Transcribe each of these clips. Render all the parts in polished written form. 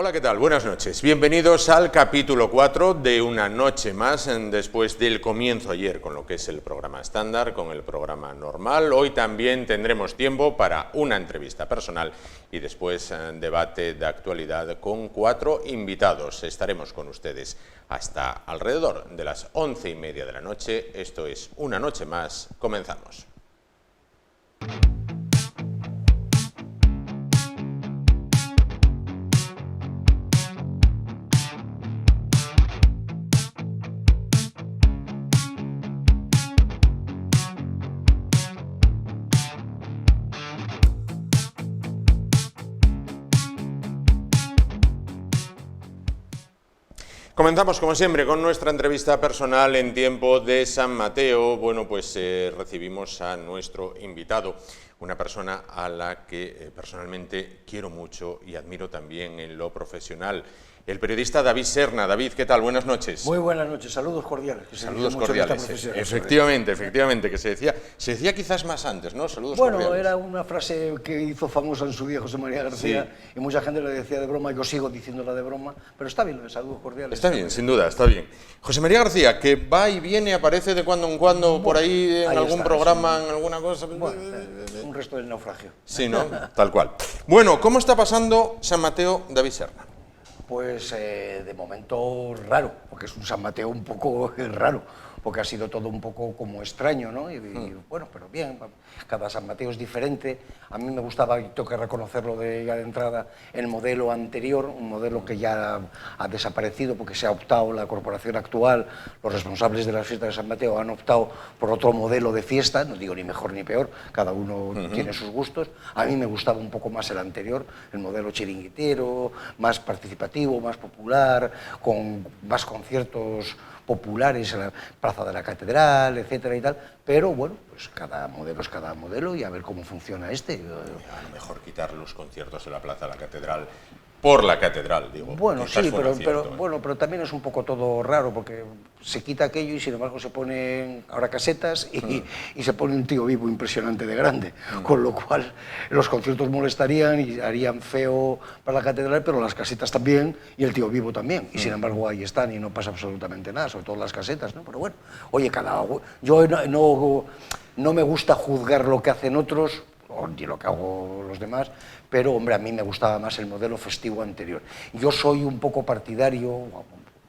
Hola, ¿qué tal? Buenas noches. Bienvenidos al capítulo 4 de Una Noche Más, después del comienzo ayer con lo que es el programa estándar, con el programa normal. Hoy también tendremos tiempo para una entrevista personal y después debate de actualidad con 4 invitados. Estaremos con ustedes hasta alrededor de las 11:30 de la noche. Esto es Una Noche Más. Comenzamos. Comenzamos, como siempre, con nuestra entrevista personal en tiempo de San Mateo. Bueno, pues recibimos a nuestro invitado, una persona a la que personalmente quiero mucho y admiro también en lo profesional. El periodista David Serna. David, ¿qué tal? Buenas noches. Muy buenas noches, saludos cordiales. Saludos cordiales, efectivamente, que se decía quizás más antes, ¿no? Saludos cordiales. Bueno, era una frase que hizo famosa en su día José María García, sí, y mucha gente le decía de broma, y yo sigo diciéndola de broma, pero está bien lo de saludos cordiales. Está bien, sin duda, está bien. José María García, que va y viene, aparece de cuando en cuando, bueno, por ahí en algún programa, en alguna cosa. Bueno, un resto del naufragio. Sí, ¿no? Tal cual. Bueno, ¿cómo está pasando San Mateo, David Serna? Pues de momento raro, porque es un San Mateo un poco raro, porque ha sido todo un poco como extraño, ¿no? Y bueno, pero bien, cada San Mateo es diferente. A mí me gustaba, y tengo que reconocerlo ya de entrada, el modelo anterior, un modelo que ya ha desaparecido porque se ha optado, la corporación actual, los responsables de las fiestas de San Mateo han optado por otro modelo de fiesta, no digo ni mejor ni peor, cada uno tiene sus gustos. A mí me gustaba un poco más el anterior, el modelo chiringuitero, más participativo, más popular, con más conciertos populares en la Plaza de la Catedral, etcétera y tal, pero bueno, pues cada modelo es cada modelo y a ver cómo funciona este. A lo mejor quitar los conciertos en la Plaza de la Catedral por la Catedral, digo. Bueno, sí, pero también es un poco todo raro, porque se quita aquello y sin embargo se ponen ahora casetas y se pone un tío vivo impresionante de grande, con lo cual los conciertos molestarían y harían feo para la Catedral, pero las casetas también y el tío vivo también, y sin embargo ahí están y no pasa absolutamente nada, sobre todo las casetas, ¿no? Pero bueno, oye, yo no me gusta juzgar lo que hacen otros, ni lo que hago los demás, pero hombre, a mí me gustaba más el modelo festivo anterior. Yo soy un poco partidario,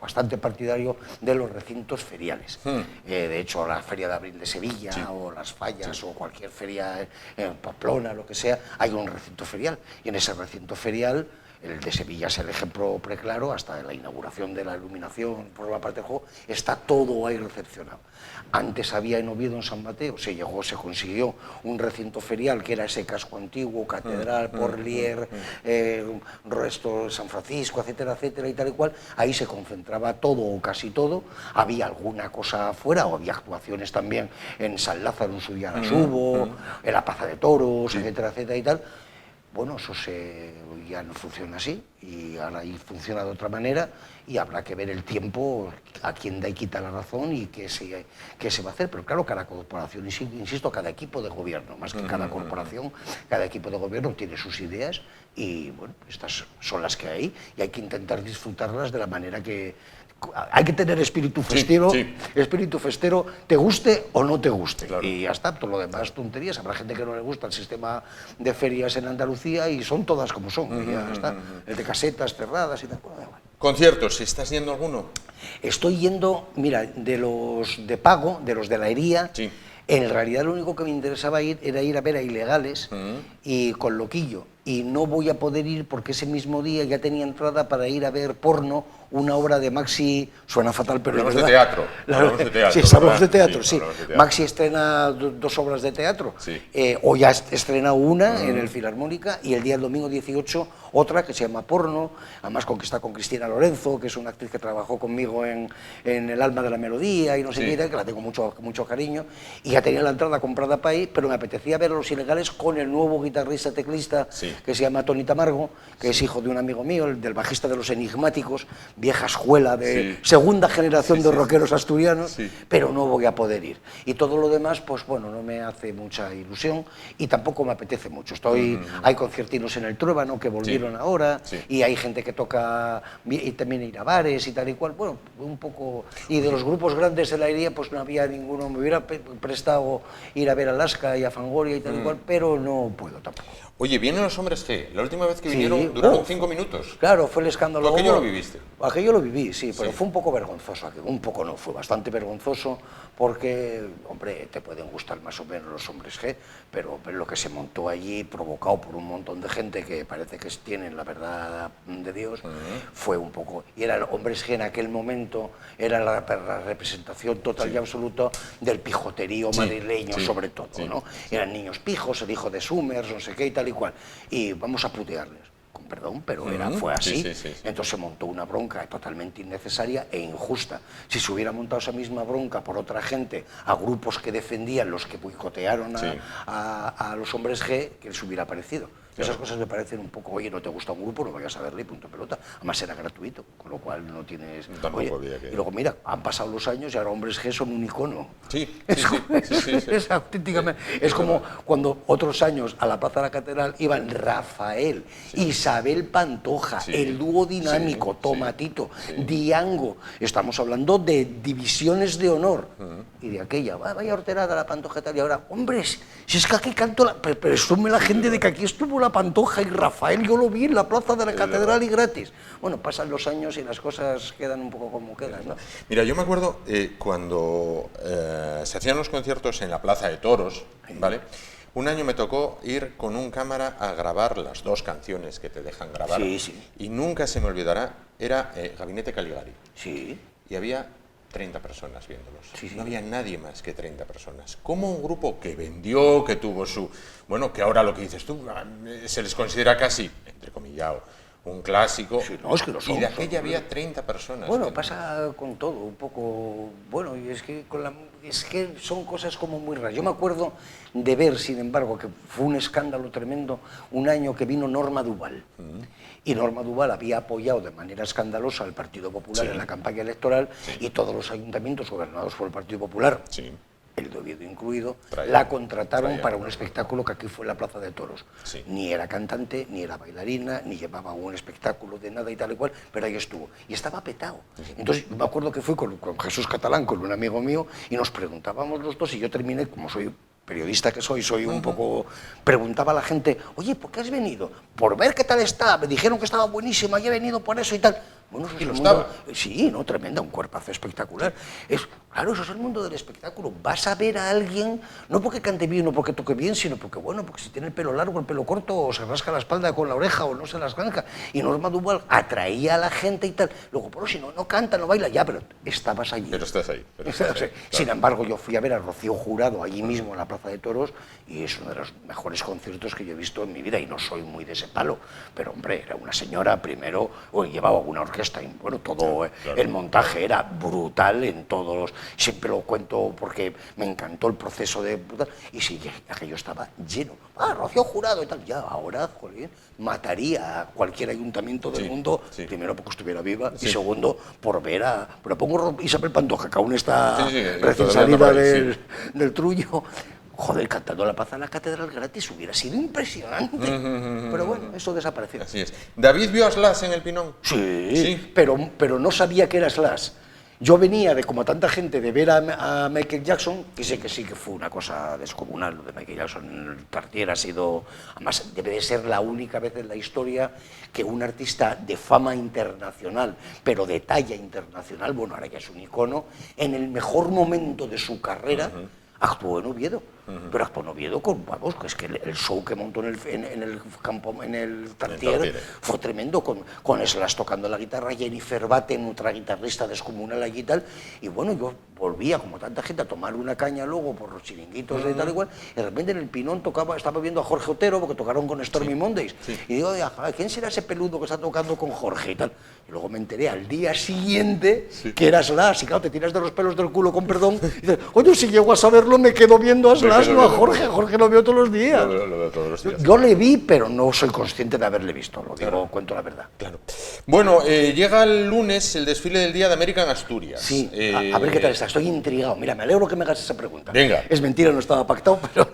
bastante partidario, de los recintos feriales. De hecho, la Feria de Abril de Sevilla, sí, o las Fallas, sí, o cualquier feria en Pamplona, lo que sea, hay un recinto ferial, y en ese recinto ferial, el de Sevilla es el ejemplo preclaro, hasta la inauguración de la iluminación por la parte de juego, está todo ahí recepcionado. Antes había en Oviedo, en San Mateo, se consiguió un recinto ferial que era ese casco antiguo, Catedral, Porlier, resto de San Francisco, etcétera, etcétera, y tal y cual. Ahí se concentraba todo o casi todo. Había alguna cosa afuera, o había actuaciones también en San Lázaro, en su día las hubo, en la Plaza de Toros, etcétera, etcétera y tal. Bueno, eso ya no funciona así, y ahora ahí funciona de otra manera, y habrá que ver el tiempo, a quién da y quita la razón y qué se va a hacer. Pero claro, cada corporación, insisto, cada equipo de gobierno, más que cada corporación, cada equipo de gobierno tiene sus ideas, y bueno, estas son las que hay, y hay que intentar disfrutarlas de la manera que... Hay que tener espíritu festero, sí, sí. Espíritu festero, te guste o no te guste, claro. Y ya está, todo lo demás tonterías. Habrá gente que no le gusta el sistema de ferias en Andalucía y son todas como son, y ya está. El de casetas cerradas y tal. Bueno. ¿Conciertos? ¿Estás yendo alguno? Estoy yendo, mira, de los de pago, de los de la Hería. Sí. En realidad lo único que me interesaba era ir a ver a Ilegales y con Loquillo. Y no voy a poder ir porque ese mismo día ya tenía entrada para ir a ver Porno, una obra de Maxi, suena fatal, pero hablamos de teatro. Sí, hablamos de teatro, sí. Maxi estrena 2 obras de teatro, sí. O ya estrena una en el Filarmónica, y el día domingo 18 otra que se llama Porno, además está con Cristina Lorenzo, que es una actriz que trabajó conmigo en El alma de la melodía y no sé qué, que la tengo mucho cariño, y ya tenía la entrada comprada para ahí, pero me apetecía ver a los Ilegales con el nuevo guitarrista teclista, sí, que se llama Tony Tamargo, que es hijo de un amigo mío, el del bajista de Los Enigmáticos, vieja escuela de segunda generación de rockeros asturianos, pero no voy a poder ir. Y todo lo demás, pues bueno, no me hace mucha ilusión y tampoco me apetece mucho. Hay conciertinos en el Truébano que volvieron ahora, y hay gente que toca, y también ir a bares y tal y cual, bueno, un poco. Y de los grupos grandes de la alegría, pues no había ninguno. Me hubiera prestado ir a ver a Alaska y a Fangoria y tal y cual, pero no puedo tampoco. Oye, vienen los Hombres G. La última vez que vinieron duraron 5 minutos. Claro, fue el escándalo. ¿Tú aquello lo viviste? Aquello lo viví, sí, pero fue un poco vergonzoso. Un poco no, fue bastante vergonzoso porque, hombre, te pueden gustar más o menos los Hombres G, pero lo que se montó allí, provocado por un montón de gente que parece que tienen la verdad de Dios, fue un poco. Y era Hombres G en aquel momento, era la representación total y absoluta del pijoterío madrileño, sobre todo, ¿no? Eran niños pijos, el hijo de Summers, no sé qué y tal y cual. Y vamos a putearles. Con perdón, pero fue así. Entonces se montó una bronca totalmente innecesaria e injusta. Si se hubiera montado esa misma bronca por otra gente, a grupos que defendían, los que boicotearon a los Hombres G, que les hubiera parecido. Esas cosas me parecen un poco, oye, no te gusta un grupo, no vayas a verle y punto pelota. Además era gratuito, con lo cual no tienes... Oye, y luego mira, han pasado los años y ahora Hombres G son un icono. Es auténticamente... Es como cuando otros años a la Plaza de la Catedral iban Rafael, Isabel Pantoja, el dúo dinámico, Tomatito, Diango. Estamos hablando de divisiones de honor. Y de aquella, vaya horterada la Pantoja y tal. Y ahora, hombres, si es que aquí canto... Presume la gente de que aquí estuvo la Pantoja y Rafael, yo lo vi en la Plaza de la Catedral y gratis. Bueno, pasan los años y las cosas quedan un poco como quedan, ¿no? Mira, yo me acuerdo cuando se hacían los conciertos en la Plaza de Toros, ¿vale? Un año me tocó ir con un cámara a grabar las 2 canciones que te dejan grabar. Y nunca se me olvidará, era Gabinete Caligari. Y había 30 personas viéndolos. No había nadie más que 30 personas. Como un grupo que vendió, que tuvo su... Bueno, que ahora lo que dices tú, se les considera casi, entrecomillado, un clásico. No, es que lo son, y de aquella había 30 personas. Bueno, pasa con todo, un poco... Bueno, y es que, es que son cosas como muy raras. Yo me acuerdo de ver, sin embargo, que fue un escándalo tremendo, un año que vino Norma Duval. Y Norma Duval había apoyado de manera escandalosa al Partido Popular en la campaña electoral y todos los ayuntamientos gobernados por el Partido Popular, el de Oviedo incluido, la contrataron para un espectáculo que aquí fue en la Plaza de Toros. Ni era cantante, ni era bailarina, ni llevaba un espectáculo de nada y tal y cual, pero ahí estuvo. Y estaba petado. Entonces me acuerdo que fui con Jesús Catalán, con un amigo mío, y nos preguntábamos los dos, y yo terminé, como soy periodista que soy un poco... Preguntaba a la gente, oye, ¿por qué has venido? Por ver qué tal está. Me dijeron que estaba buenísima y he venido por eso y tal. Bueno, eso ¿Y es lo el estaba? mundo... Sí, no, tremenda, un cuerpazo espectacular. Claro, eso es el mundo del espectáculo. Vas a ver a alguien, no porque cante bien o porque toque bien, sino porque, bueno, porque si tiene el pelo largo, el pelo corto, o se rasca la espalda con la oreja, o no se las rasca. Y Norma Duval atraía a la gente y tal. Luego, pero si no canta, no baila, ya, pero estabas allí. Pero estás ahí. Sin embargo, yo fui a ver a Rocío Jurado allí mismo en la Plaza de Toros, y es uno de los mejores conciertos que yo he visto en mi vida, y no soy muy de ese palo, pero hombre, era una señora, primero, llevaba una orquesta, y bueno, todo el montaje era brutal en todos, siempre lo cuento porque me encantó el proceso de brutal, y sí, aquello estaba lleno, Rocío Jurado y tal, ya ahora, joder, mataría a cualquier ayuntamiento del mundo, primero porque estuviera viva, y segundo, por ver a, pero pongo Isabel Pantoja, que aún está recién salida del Trullo, joder, cantando la Plaza de la Catedral gratis hubiera sido impresionante. Pero bueno, eso desapareció. Así es. ¿David vio a Slash en el Pinón? Sí. Pero no sabía que era Slash. Yo venía de, como tanta gente, de ver a Michael Jackson, que sé que sí que fue una cosa descomunal, lo de Michael Jackson en el Cartier ha sido, además debe de ser la única vez en la historia que un artista de fama internacional, pero de talla internacional, bueno, ahora ya es un icono, en el mejor momento de su carrera, actuó en Oviedo, pero actuó en Oviedo con, vamos, que es que el show que montó en el campo, en el Tartier, fue tremendo, con Slash tocando la guitarra, Jennifer Batten, otra guitarrista descomunal allí y tal, y bueno, yo volvía, como tanta gente, a tomar una caña luego por los chiringuitos de tal y cual, y de repente en el Pinón estaba viendo a Jorge Otero, porque tocaron con Stormy Mondays, y digo, ¿quién será ese peludo que está tocando con Jorge y tal? Y luego me enteré al día siguiente que era Slash, y claro, te tiras de los pelos del culo, con perdón, y dices, oye, si llego a saberlo me quedo viendo a Slash. el asno a Jorge. Jorge lo veo todos los días. Lo veo todos los días. Yo le vi, pero no soy consciente de haberle visto, lo digo, cuento la verdad. Claro. Bueno, llega el lunes el desfile del Día de América en Asturias. Sí, a ver qué tal está, estoy intrigado. Mira, me alegro que me hagas esa pregunta. Venga. Es mentira, no estaba pactado, pero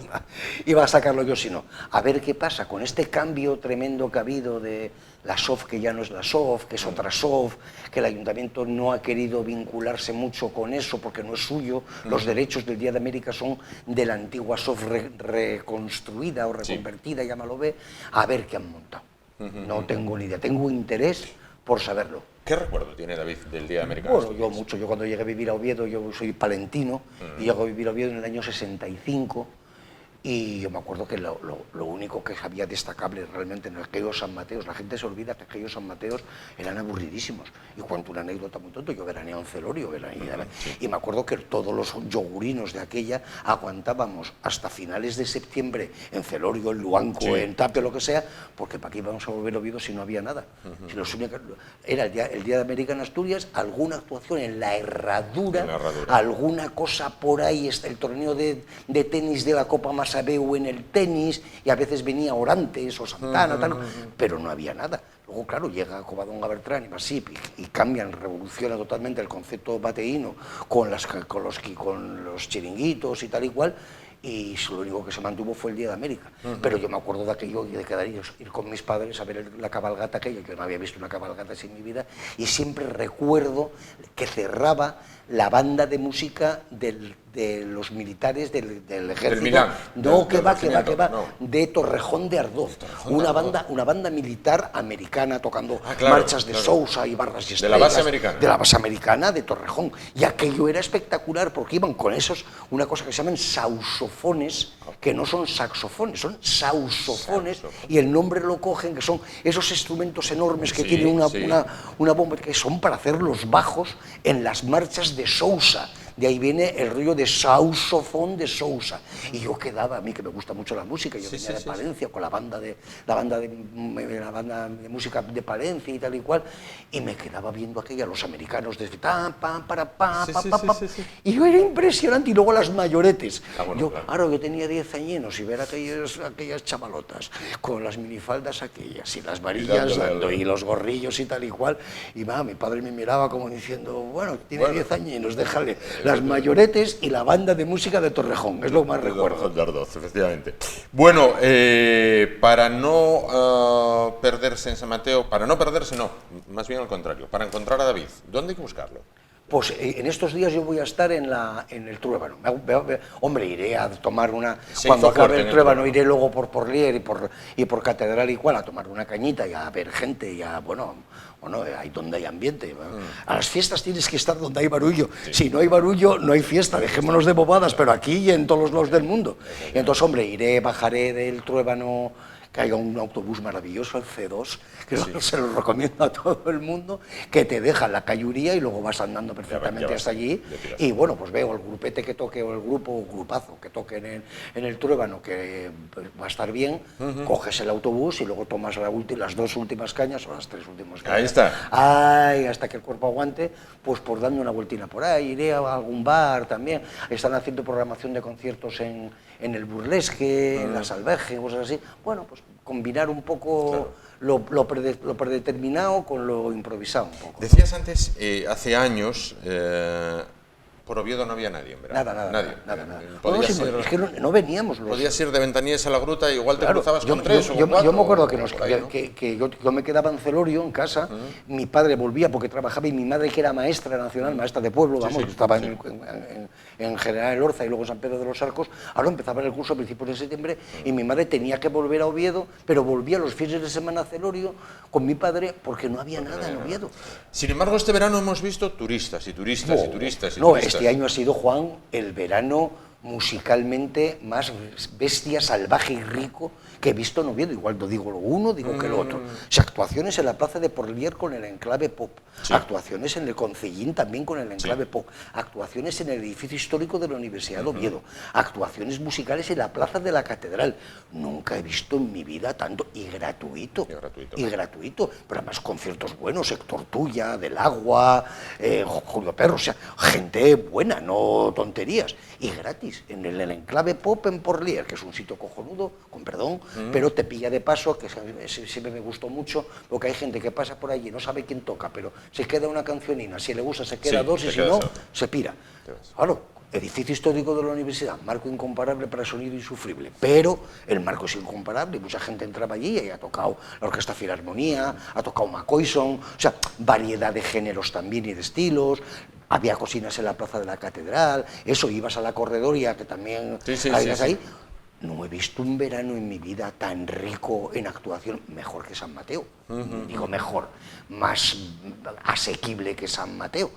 iba a sacarlo yo si no. A ver qué pasa con este cambio tremendo que ha habido de la SOF, que ya no es la SOF, que es otra SOF, que el ayuntamiento no ha querido vincularse mucho con eso porque no es suyo. Los derechos del Día de América son de la antigua SOF reconstruida o reconvertida, llámalo B. A ver qué han montado. No tengo ni idea, tengo interés por saberlo. ¿Qué recuerdo tiene David del Día de América? Bueno, yo mucho. Yo cuando llegué a vivir a Oviedo, yo soy palentino, y llego a vivir a Oviedo en el año 65, y yo me acuerdo que lo único que había destacable realmente en aquellos San Mateos, la gente se olvida que aquellos San Mateos eran aburridísimos. Y cuento una anécdota muy tonta, yo veraneaba en Celorio, y me acuerdo que todos los yogurinos de aquella aguantábamos hasta finales de septiembre en Celorio, en Luanco, en Tapia, lo que sea, porque para qué íbamos a volver a Oviedo si no había nada. Era el día de América en Asturias, alguna actuación en la Herradura, alguna cosa por ahí, el torneo de tenis de la Copa Masabeu en el tenis, y a veces venía Orantes o Santana, pero no había nada. Luego, claro, llega Covadonga Bertrán y Masip y cambian, revoluciona totalmente el concepto bateíno con los chiringuitos y tal y cual, y lo único que se mantuvo fue el Día de América. Pero yo me acuerdo de aquello, de quedar ir con mis padres a ver la cabalgata aquella, yo no había visto una cabalgata así en mi vida, y siempre recuerdo que cerraba la banda de música de los militares del ejército. Del Milán. No, que va, de Torrejón de Ardoz. Una banda militar americana tocando marchas de Sousa y Barras y Estrellas. De la base americana. De la base americana de Torrejón. Y aquello era espectacular porque iban con una cosa que se llaman sausofones, que no son saxofones, son sausofones, y el nombre lo cogen, que son esos instrumentos enormes que tienen una bomba, que son para hacer los bajos en las marchas de Sousa. De ahí viene el rollo de sausofón de Sousa. Y yo quedaba, a mí que me gusta mucho la música, yo venía de Palencia con la banda de música de Palencia y tal y cual, y me quedaba viendo aquella, los americanos desde pam, pam, para pam, pam, pam, pam. Y yo era impresionante, y luego las mayoretes. Ahora yo tenía 10 añinos y ver aquellas chavalotas con las minifaldas aquellas y las varillas y los gorrillos y tal y cual, y mi padre me miraba como diciendo, bueno, tiene 10 añinos, déjale. Las mayoretes y la banda de música de Torrejón, es lo más recuerdo. De Ardoz, efectivamente. Bueno, para no perderse en San Mateo, más bien al contrario, para encontrar a David, ¿dónde hay que buscarlo? Pues en estos días yo voy a estar en el Truébano. Hombre, iré a tomar una... Cuando acabe el Truébano iré luego por Porlier y por Catedral igual a tomar una cañita y a ver gente y a, bueno, ahí donde hay ambiente. A las fiestas tienes que estar donde hay barullo. Si no hay barullo, no hay fiesta. Dejémonos de bobadas, pero aquí y en todos los lados del mundo. Y entonces, hombre, bajaré del Truébano, que haya un autobús maravilloso, el C2, que se lo recomiendo a todo el mundo, que te deja en la Cayuría y luego vas andando perfectamente hasta allí. Y bueno, pues veo el grupete que toque, o el grupazo que toque en el Truébano, que va a estar bien, coges el autobús y luego tomas las 2 últimas cañas o las 3 últimas cañas. Ahí está. Hasta que el cuerpo aguante, pues por dando una vueltina por ahí, iré a algún bar también. Están haciendo programación de conciertos en el Burlesque, en la Salvaje, cosas así. Bueno, pues combinar un poco lo predeterminado con lo improvisado un poco. Decías antes, hace años, por Oviedo no había nadie en verano. Nada. Es que no veníamos. Podías ir de Ventanilles a la Gruta y igual te cruzabas con 3 o 4. Yo me acuerdo que yo me quedaba en Celorio, en casa, mi padre volvía porque trabajaba y mi madre, que era maestra nacional, maestra de pueblo, estaba en General Elorza y luego en San Pedro de los Arcos. Ahora empezaba el curso a principios de septiembre y mi madre tenía que volver a Oviedo, pero volvía los fines de semana a Celorio con mi padre porque no había nada en Oviedo. Sin embargo, este verano hemos visto turistas. Este año ha sido, Juan, el verano musicalmente más bestia, salvaje y rico que he visto en Oviedo. Igual no digo lo uno, digo que lo otro. O sea, actuaciones en la Plaza de Porlier con el enclave pop, actuaciones en el Concellín también con el enclave pop, actuaciones en el edificio histórico de la Universidad de Oviedo, actuaciones musicales en la Plaza de la Catedral. Nunca he visto en mi vida tanto, y gratuito, pero además conciertos buenos, Héctor Tuya, Del Agua, Julio Perro, o sea, gente buena, no tonterías, y gratis. gratis, en el enclave pop en Porlier, que es un sitio cojonudo, con perdón, pero te pilla de paso, que siempre me gustó mucho, porque hay gente que pasa por allí, no sabe quién toca, pero se queda una cancionina, si le gusta se queda dos y si no, se pira. Claro, edificio histórico de la universidad, marco incomparable para sonido insufrible, pero el marco es incomparable, mucha gente entraba allí y ha tocado la Orquesta Filarmonía, ha tocado McCoyson, o sea, variedad de géneros también y de estilos, había cocinas en la plaza de la catedral, eso, ibas a la corredoria, que también ahí. No he visto un verano en mi vida tan rico en actuación, mejor que San Mateo, digo mejor, más asequible que San Mateo,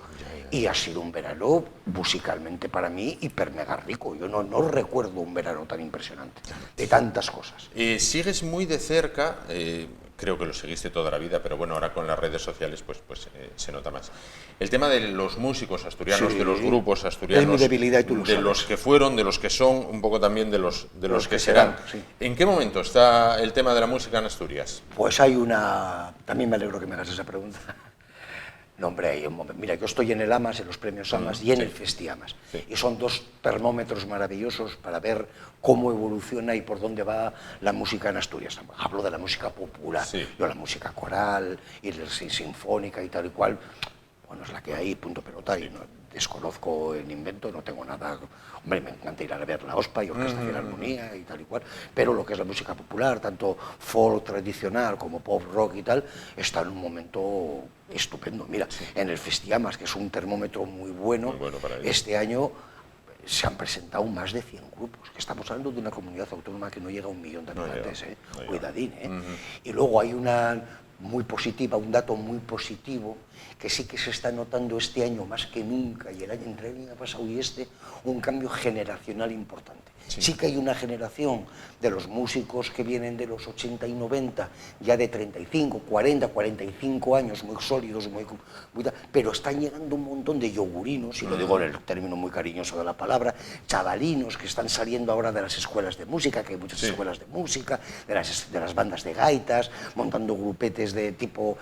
y ha sido un verano musicalmente para mí hiper mega rico. Yo no recuerdo un verano tan impresionante, de tantas cosas. Sigues muy de cerca, creo que lo seguiste toda la vida, pero bueno, ahora con las redes sociales pues se nota más. El tema de los músicos asturianos, de los grupos asturianos, es mi debilidad y tú lo sabes. De los que fueron, de los que son, un poco también de los que serán. Sí. ¿En qué momento está el tema de la música en Asturias? Pues hay una... También me alegro que me hagas esa pregunta. No, hombre, hay un momento. Mira, yo estoy en el AMAS, en los premios AMAS y en el FestiAMAS. Sí. Y son dos termómetros maravillosos para ver cómo evoluciona y por dónde va la música en Asturias. Hablo de la música popular, yo la música coral y la sinfónica y tal y cual. Bueno, es la que hay, punto pelota, y no, desconozco el invento, no tengo nada. Hombre, me encanta ir a ver la OSPA y Orquesta Filarmonía y tal y cual, pero lo que es la música popular, tanto folk tradicional como pop rock y tal, está en un momento estupendo. Mira, en el FestiAMAS, que es un termómetro muy bueno este año se han presentado más de 100 grupos, que estamos hablando de una comunidad autónoma que no llega a 1 millón de habitantes, cuidadín, Y luego hay una muy positiva, un dato muy positivo, que sí que se está notando este año más que nunca, y entre el año pasado y un cambio generacional importante. Sí que hay una generación de los músicos que vienen de los 80 y 90, ya de 35, 40, 45 años, muy sólidos, pero están llegando un montón de yogurinos, y lo digo en el término muy cariñoso de la palabra, chavalinos que están saliendo ahora de las escuelas de música, que hay muchas escuelas de música, de las bandas de gaitas, montando grupetes de tipo...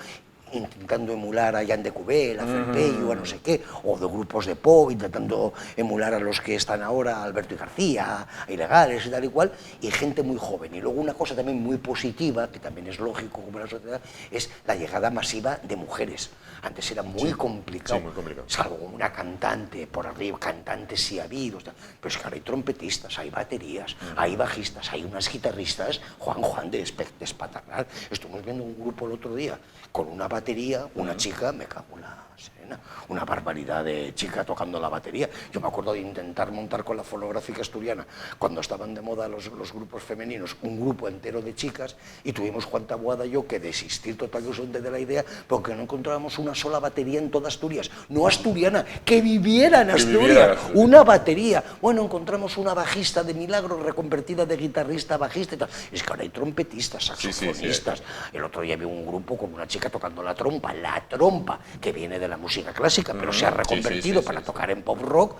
intentando emular a Jan de Cubel, a Felpeyo, a no sé qué, o de grupos de pop, intentando emular a los que están ahora, a Alberto y García, a Ilegales y tal y cual, y gente muy joven. Y luego una cosa también muy positiva, que también es lógico como en la sociedad, es la llegada masiva de mujeres. Antes era muy complicado, salvo una cantante por arriba, cantantes sí ha habido, pero es que ahora hay trompetistas, hay baterías, hay bajistas, hay unas guitarristas, Juan de Espatarral. Estuvimos viendo un grupo el otro día con una batería, una chica, me cago en la serena, una barbaridad de chica tocando la batería. Yo me acuerdo de intentar montar con la fonográfica asturiana, cuando estaban de moda los grupos femeninos, un grupo entero de chicas, y tuvimos Juan Taboada y yo que desistir totalmente de la idea, porque no encontrábamos una sola batería en toda Asturias, no asturiana, que viviera en Asturias, una batería. Bueno, encontramos una bajista de milagro, reconvertida de guitarrista a bajista y tal. Es que ahora hay trompetistas, saxofonistas. El otro día vi un grupo con una chica tocando la trompa, que viene de la música clásica, pero se ha reconvertido para tocar en pop rock,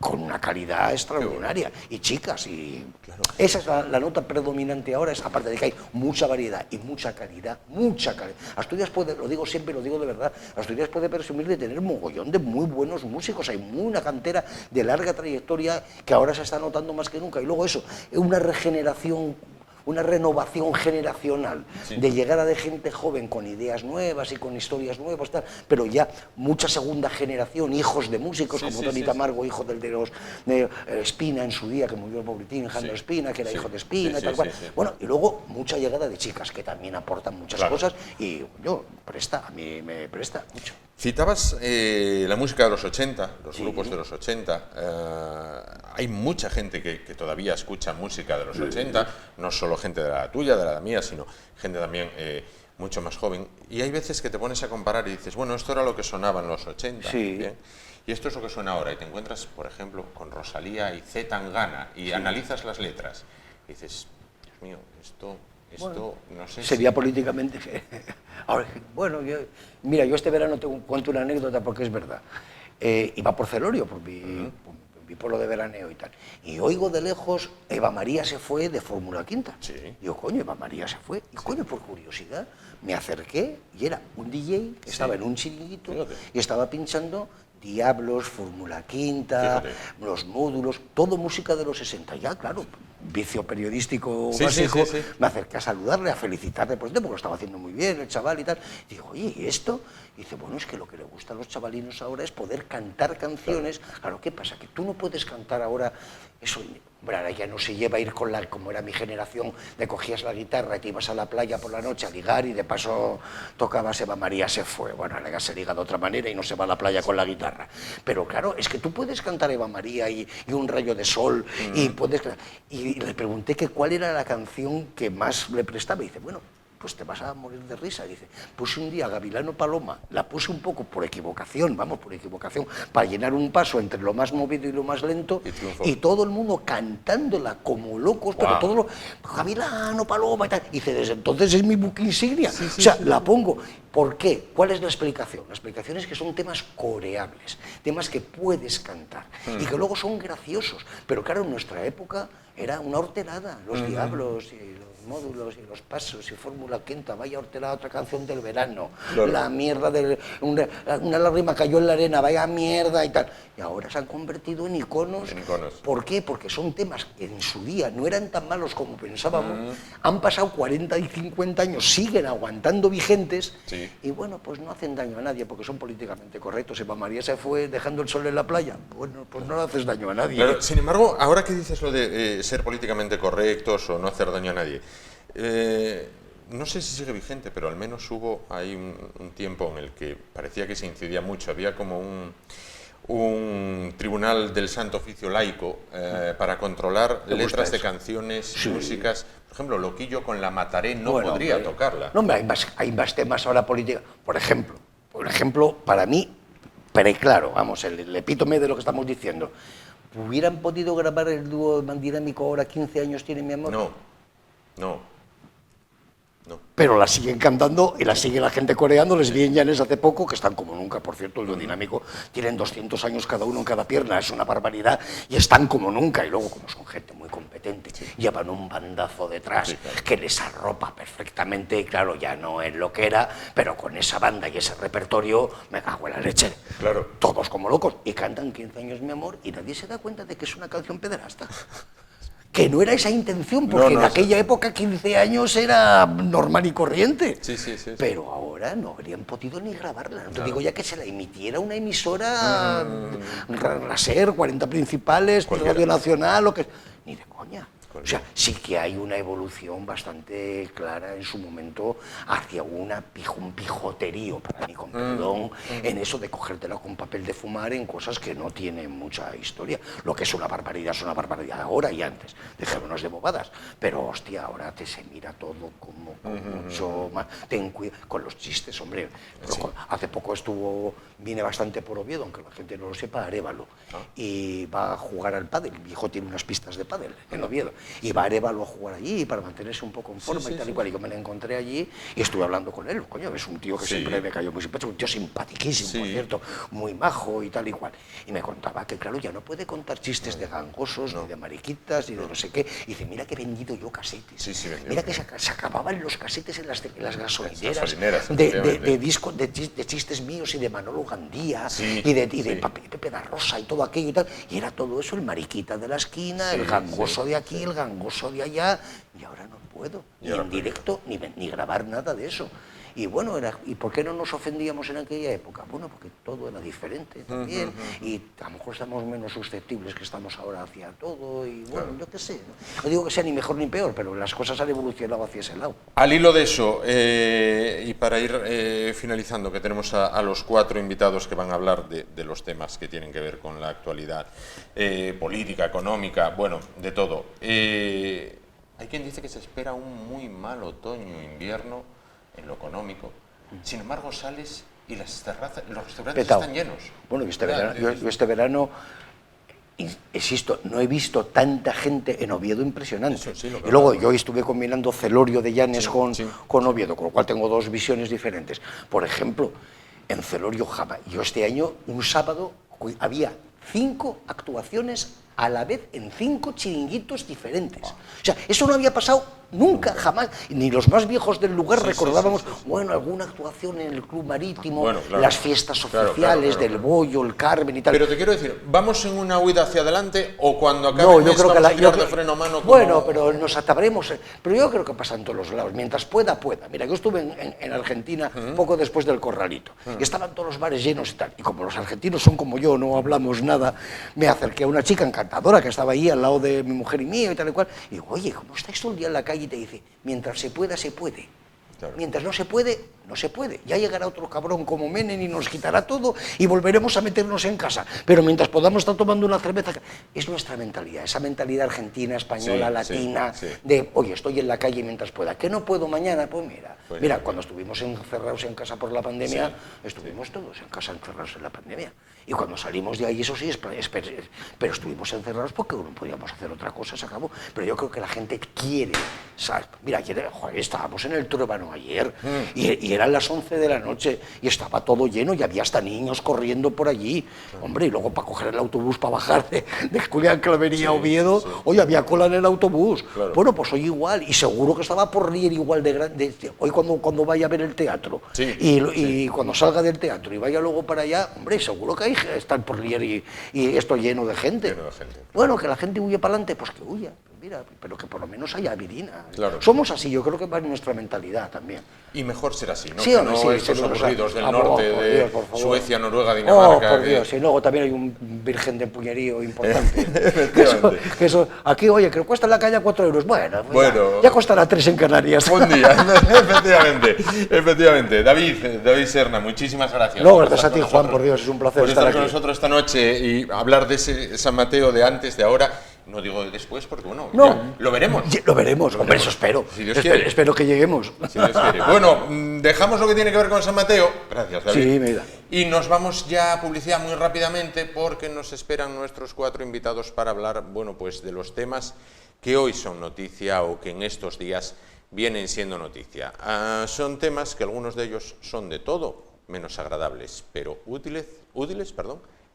con una calidad extraordinaria. Y chicas, y esa es la nota predominante ahora, es, aparte de que hay mucha variedad y mucha calidad, Asturias puede, lo digo siempre, lo digo de verdad, Asturias puede presumir de tener un mogollón de muy buenos músicos, hay una cantera de larga trayectoria que ahora se está notando más que nunca. Y luego eso, una regeneración, una renovación generacional, de llegada de gente joven con ideas nuevas y con historias nuevas, tal, pero ya mucha segunda generación, hijos de músicos, como Tony Tamargo, hijo de Espina en su día, que murió el pobretín, Jandro Espina, que era hijo de Espina, y tal cual. Bueno, y luego mucha llegada de chicas que también aportan muchas cosas, y yo, a mí me presta mucho. Citabas la música de los 80, los grupos de los 80. Hay mucha gente que todavía escucha música de los 80, no solo gente de la tuya, de la mía, sino gente también mucho más joven. Y hay veces que te pones a comparar y dices, bueno, esto era lo que sonaba en los 80, ¿bien? Y esto es lo que suena ahora. Y te encuentras, por ejemplo, con Rosalía y C. Tangana y analizas las letras y dices, Dios mío, esto no sé. Sería políticamente... Ahora, bueno, mira, yo este verano te cuento una anécdota porque es verdad. Iba por Celorio, por mi pueblo de veraneo y tal. Y oigo de lejos, Eva María se fue de Fórmula Quinta. Digo, coño, Eva María se fue. Y coño, por curiosidad, me acerqué y era un DJ que estaba en un chiringuito y estaba pinchando Diablos, Fórmula Quinta, los módulos, todo música de los 60. Ya, claro, vicio periodístico básico, me acerqué a saludarle, a felicitarle, porque lo estaba haciendo muy bien el chaval y tal. Y digo, oye, ¿y esto? Y dice, bueno, es que lo que le gusta a los chavalinos ahora es poder cantar canciones. Claro, ¿qué pasa? Que tú no puedes cantar ahora eso. Hombre, ahora ya no se lleva a ir con la, como era mi generación, de cogías la guitarra y te ibas a la playa por la noche a ligar y de paso tocabas Eva María se fue. Bueno, ahora ya se liga de otra manera y no se va a la playa con la guitarra. Pero claro, es que tú puedes cantar Eva María y Un rayo de sol y puedes... Y le pregunté que cuál era la canción que más le prestaba y dice, bueno, pues te vas a morir de risa. Dice, puse un día Gavilano Paloma, la puse un poco por equivocación, vamos, por equivocación, para llenar un paso entre lo más movido y lo más lento, y todo el mundo cantándola como locos, pero todo lo... Gavilano Paloma y tal. Dice, desde entonces es mi buque insignia. O sea, la pongo. ¿Por qué? ¿Cuál es la explicación? La explicación es que son temas coreables, temas que puedes cantar y que luego son graciosos. Pero claro, en nuestra época era una horterada, los Diablos y los módulos y los pasos y Fórmula Quinta, vaya horterada, otra canción del verano, la mierda de una lágrima cayó en la arena, vaya mierda y tal. Y ahora se han convertido en iconos. ¿Por qué? Porque son temas que en su día no eran tan malos como pensábamos, han pasado 40 y 50 años, siguen aguantando vigentes y bueno, pues no hacen daño a nadie porque son políticamente correctos. Eva María se fue dejando el sol en la playa, bueno, pues no le haces daño a nadie. Claro, sin embargo, ahora que dices lo de ser políticamente correctos o no hacer daño a nadie, no sé si sigue vigente, pero al menos hubo ahí un tiempo en el que parecía que se incidía mucho, había como un tribunal del Santo Oficio laico para controlar letras de canciones, músicas. Por ejemplo, Loquillo con la Mataré no podría tocarla. No, hombre, hay más temas ahora políticos. Por ejemplo, para mí, preclaro, vamos, el epítome de lo que estamos diciendo. ¿Hubieran podido grabar el dúo Mandinámico ahora 15 años tiene mi amor? No. Pero la siguen cantando y la sigue la gente coreando. Les vi en Llanes hace poco, que están como nunca, por cierto, el dúo Dinámico, tienen 200 años cada uno en cada pierna, es una barbaridad, y están como nunca. Y luego, como son gente muy competente, llevan un bandazo detrás que les arropa perfectamente, y claro, ya no es lo que era, pero con esa banda y ese repertorio, me cago en la leche. Claro. Todos como locos, y cantan 15 años mi amor, y nadie se da cuenta de que es una canción pederasta. Que no era esa intención, porque en aquella época 15 años era normal y corriente. Pero ahora no habrían podido ni grabarla. No te digo ya que se la emitiera una emisora, la SER, 40 principales, Radio Nacional, lo que... Ni de coña. O sea, sí que hay una evolución bastante clara en su momento hacia un pijoterío, para mí, con perdón, en eso de cogértela con papel de fumar en cosas que no tienen mucha historia. Lo que es una barbaridad ahora y antes. Dejémonos de bobadas. Pero, hostia, ahora se mira todo como con mucho más... Ten cuidado con los chistes, hombre. Hace poco vine bastante por Oviedo, aunque la gente no lo sepa, Arévalo. Y va a jugar al pádel. Mi hijo tiene unas pistas de pádel en Oviedo. Y va Arévalo a jugar allí para mantenerse un poco en forma y tal y cual. Y yo me la encontré allí y estuve hablando con él. Coño, es un tío que siempre me cayó muy simpático, un tío simpaticísimo, por cierto, muy majo y tal y cual. Y me contaba que, claro, ya no puede contar chistes de gangosos, ni de mariquitas, ni de no sé qué. Y dice, mira que he vendido yo casetes. Mira que se acababan los casetes en las gasolineras de chistes míos y de Manolo Gandía y de Pepe da Rosa y todo aquello y tal. Y era todo eso, el mariquita de la esquina, el gangoso de aquí, el gangoso de allá, y ahora no puedo, ni en directo, ni grabar nada de eso. Y bueno, ¿y por qué no nos ofendíamos en aquella época? Bueno, porque todo era diferente también, y a lo mejor estamos menos susceptibles que estamos ahora hacia todo, y bueno, yo qué sé. No digo que sea ni mejor ni peor, pero las cosas han evolucionado hacia ese lado. Al hilo de eso, y para ir finalizando, que tenemos a los 4 invitados que van a hablar de los temas que tienen que ver con la actualidad política, económica, bueno, de todo. Hay quien dice que se espera un muy mal otoño-invierno en lo económico. Sin embargo, sales y las terrazas, los restaurantes están llenos. Bueno, yo este verano, insisto, no he visto tanta gente en Oviedo impresionante. Y luego yo estuve combinando Celorio de Llanes con Oviedo, con lo cual tengo dos visiones diferentes. Por ejemplo, en Celorio, yo este año, un sábado, había 5 actuaciones a la vez en 5 chiringuitos diferentes. O sea, eso no había pasado Nunca, jamás. Ni los más viejos del lugar recordábamos, bueno, alguna actuación en el Club Marítimo, bueno, claro, las fiestas oficiales del Bollo, el Carmen y tal. Pero te quiero decir, ¿vamos en una huida hacia adelante o cuando acabe el mes vamos a tirar de freno a mano? Bueno, pero nos atabaremos. Pero yo creo que pasa en todos los lados. Mientras pueda, pueda. Mira, yo estuve en Argentina poco después del Corralito. Y estaban todos los bares llenos y tal. Y como los argentinos son como yo, no hablamos nada, me acerqué a una chica encantadora que estaba ahí al lado de mi mujer y mío y tal y cual. Y digo, oye, ¿cómo estáis todo el día en la calle? Y te dice, mientras se pueda, se puede. Claro. Mientras no se puede, no se puede. Ya llegará otro cabrón como Menem y nos quitará todo y volveremos a meternos en casa. Pero mientras podamos estar tomando una cerveza... Es nuestra mentalidad, esa mentalidad argentina, española, latina, de, oye, estoy en la calle mientras pueda. ¿Que no puedo mañana? Pues mira, cuando estuvimos encerrados en casa por la pandemia, estuvimos todos en casa encerrados en la pandemia. Y cuando salimos de ahí, eso sí, pero estuvimos encerrados porque no podíamos hacer otra cosa, se acabó. Pero yo creo que la gente quiere, ¿sabes? Mira, joder, estábamos en el Turbano ayer y eran las 11 de la noche y estaba todo lleno y había hasta niños corriendo por allí. Hombre, y luego para coger el autobús para bajar de Julián Clavería a Oviedo, oye, había cola en el autobús. Claro. Bueno, pues hoy igual, y seguro que estaba por Rier igual de grande. Hoy cuando vaya a ver el teatro y cuando salga del teatro y vaya luego para allá, hombre, seguro que hay están por Rier y esto lleno de gente. Bueno, que la gente huye para adelante, pues que huya. Mira, pero que por lo menos haya vidina. Claro. Somos así, yo creo que va en nuestra mentalidad también. Y mejor ser así, ¿no? Sí, que no estos aburridos del norte, de Suecia, Noruega, Dinamarca. Por Dios, y luego también hay un virgen de puñerío importante. que eso, aquí, oye, que cuesta en la calle 4 euros. Bueno, ya costará 3 en Canarias. Buen día, efectivamente. David Serna, muchísimas gracias. No, gracias a ti, Juan, por Dios, es un placer estar aquí con nosotros esta noche y hablar de ese San Mateo de antes, de ahora. No digo de después, porque bueno, lo veremos. Lo veremos, hombre, eso espero. Si Dios quiere. Espero que lleguemos. Si Dios quiere. Bueno, dejamos lo que tiene que ver con San Mateo. Gracias, David. Sí, mira. Y nos vamos ya a publicidad muy rápidamente porque nos esperan nuestros 4 invitados para hablar, bueno, pues de los temas que hoy son noticia o que en estos días vienen siendo noticia. Son temas que algunos de ellos son de todo menos agradables, pero útiles,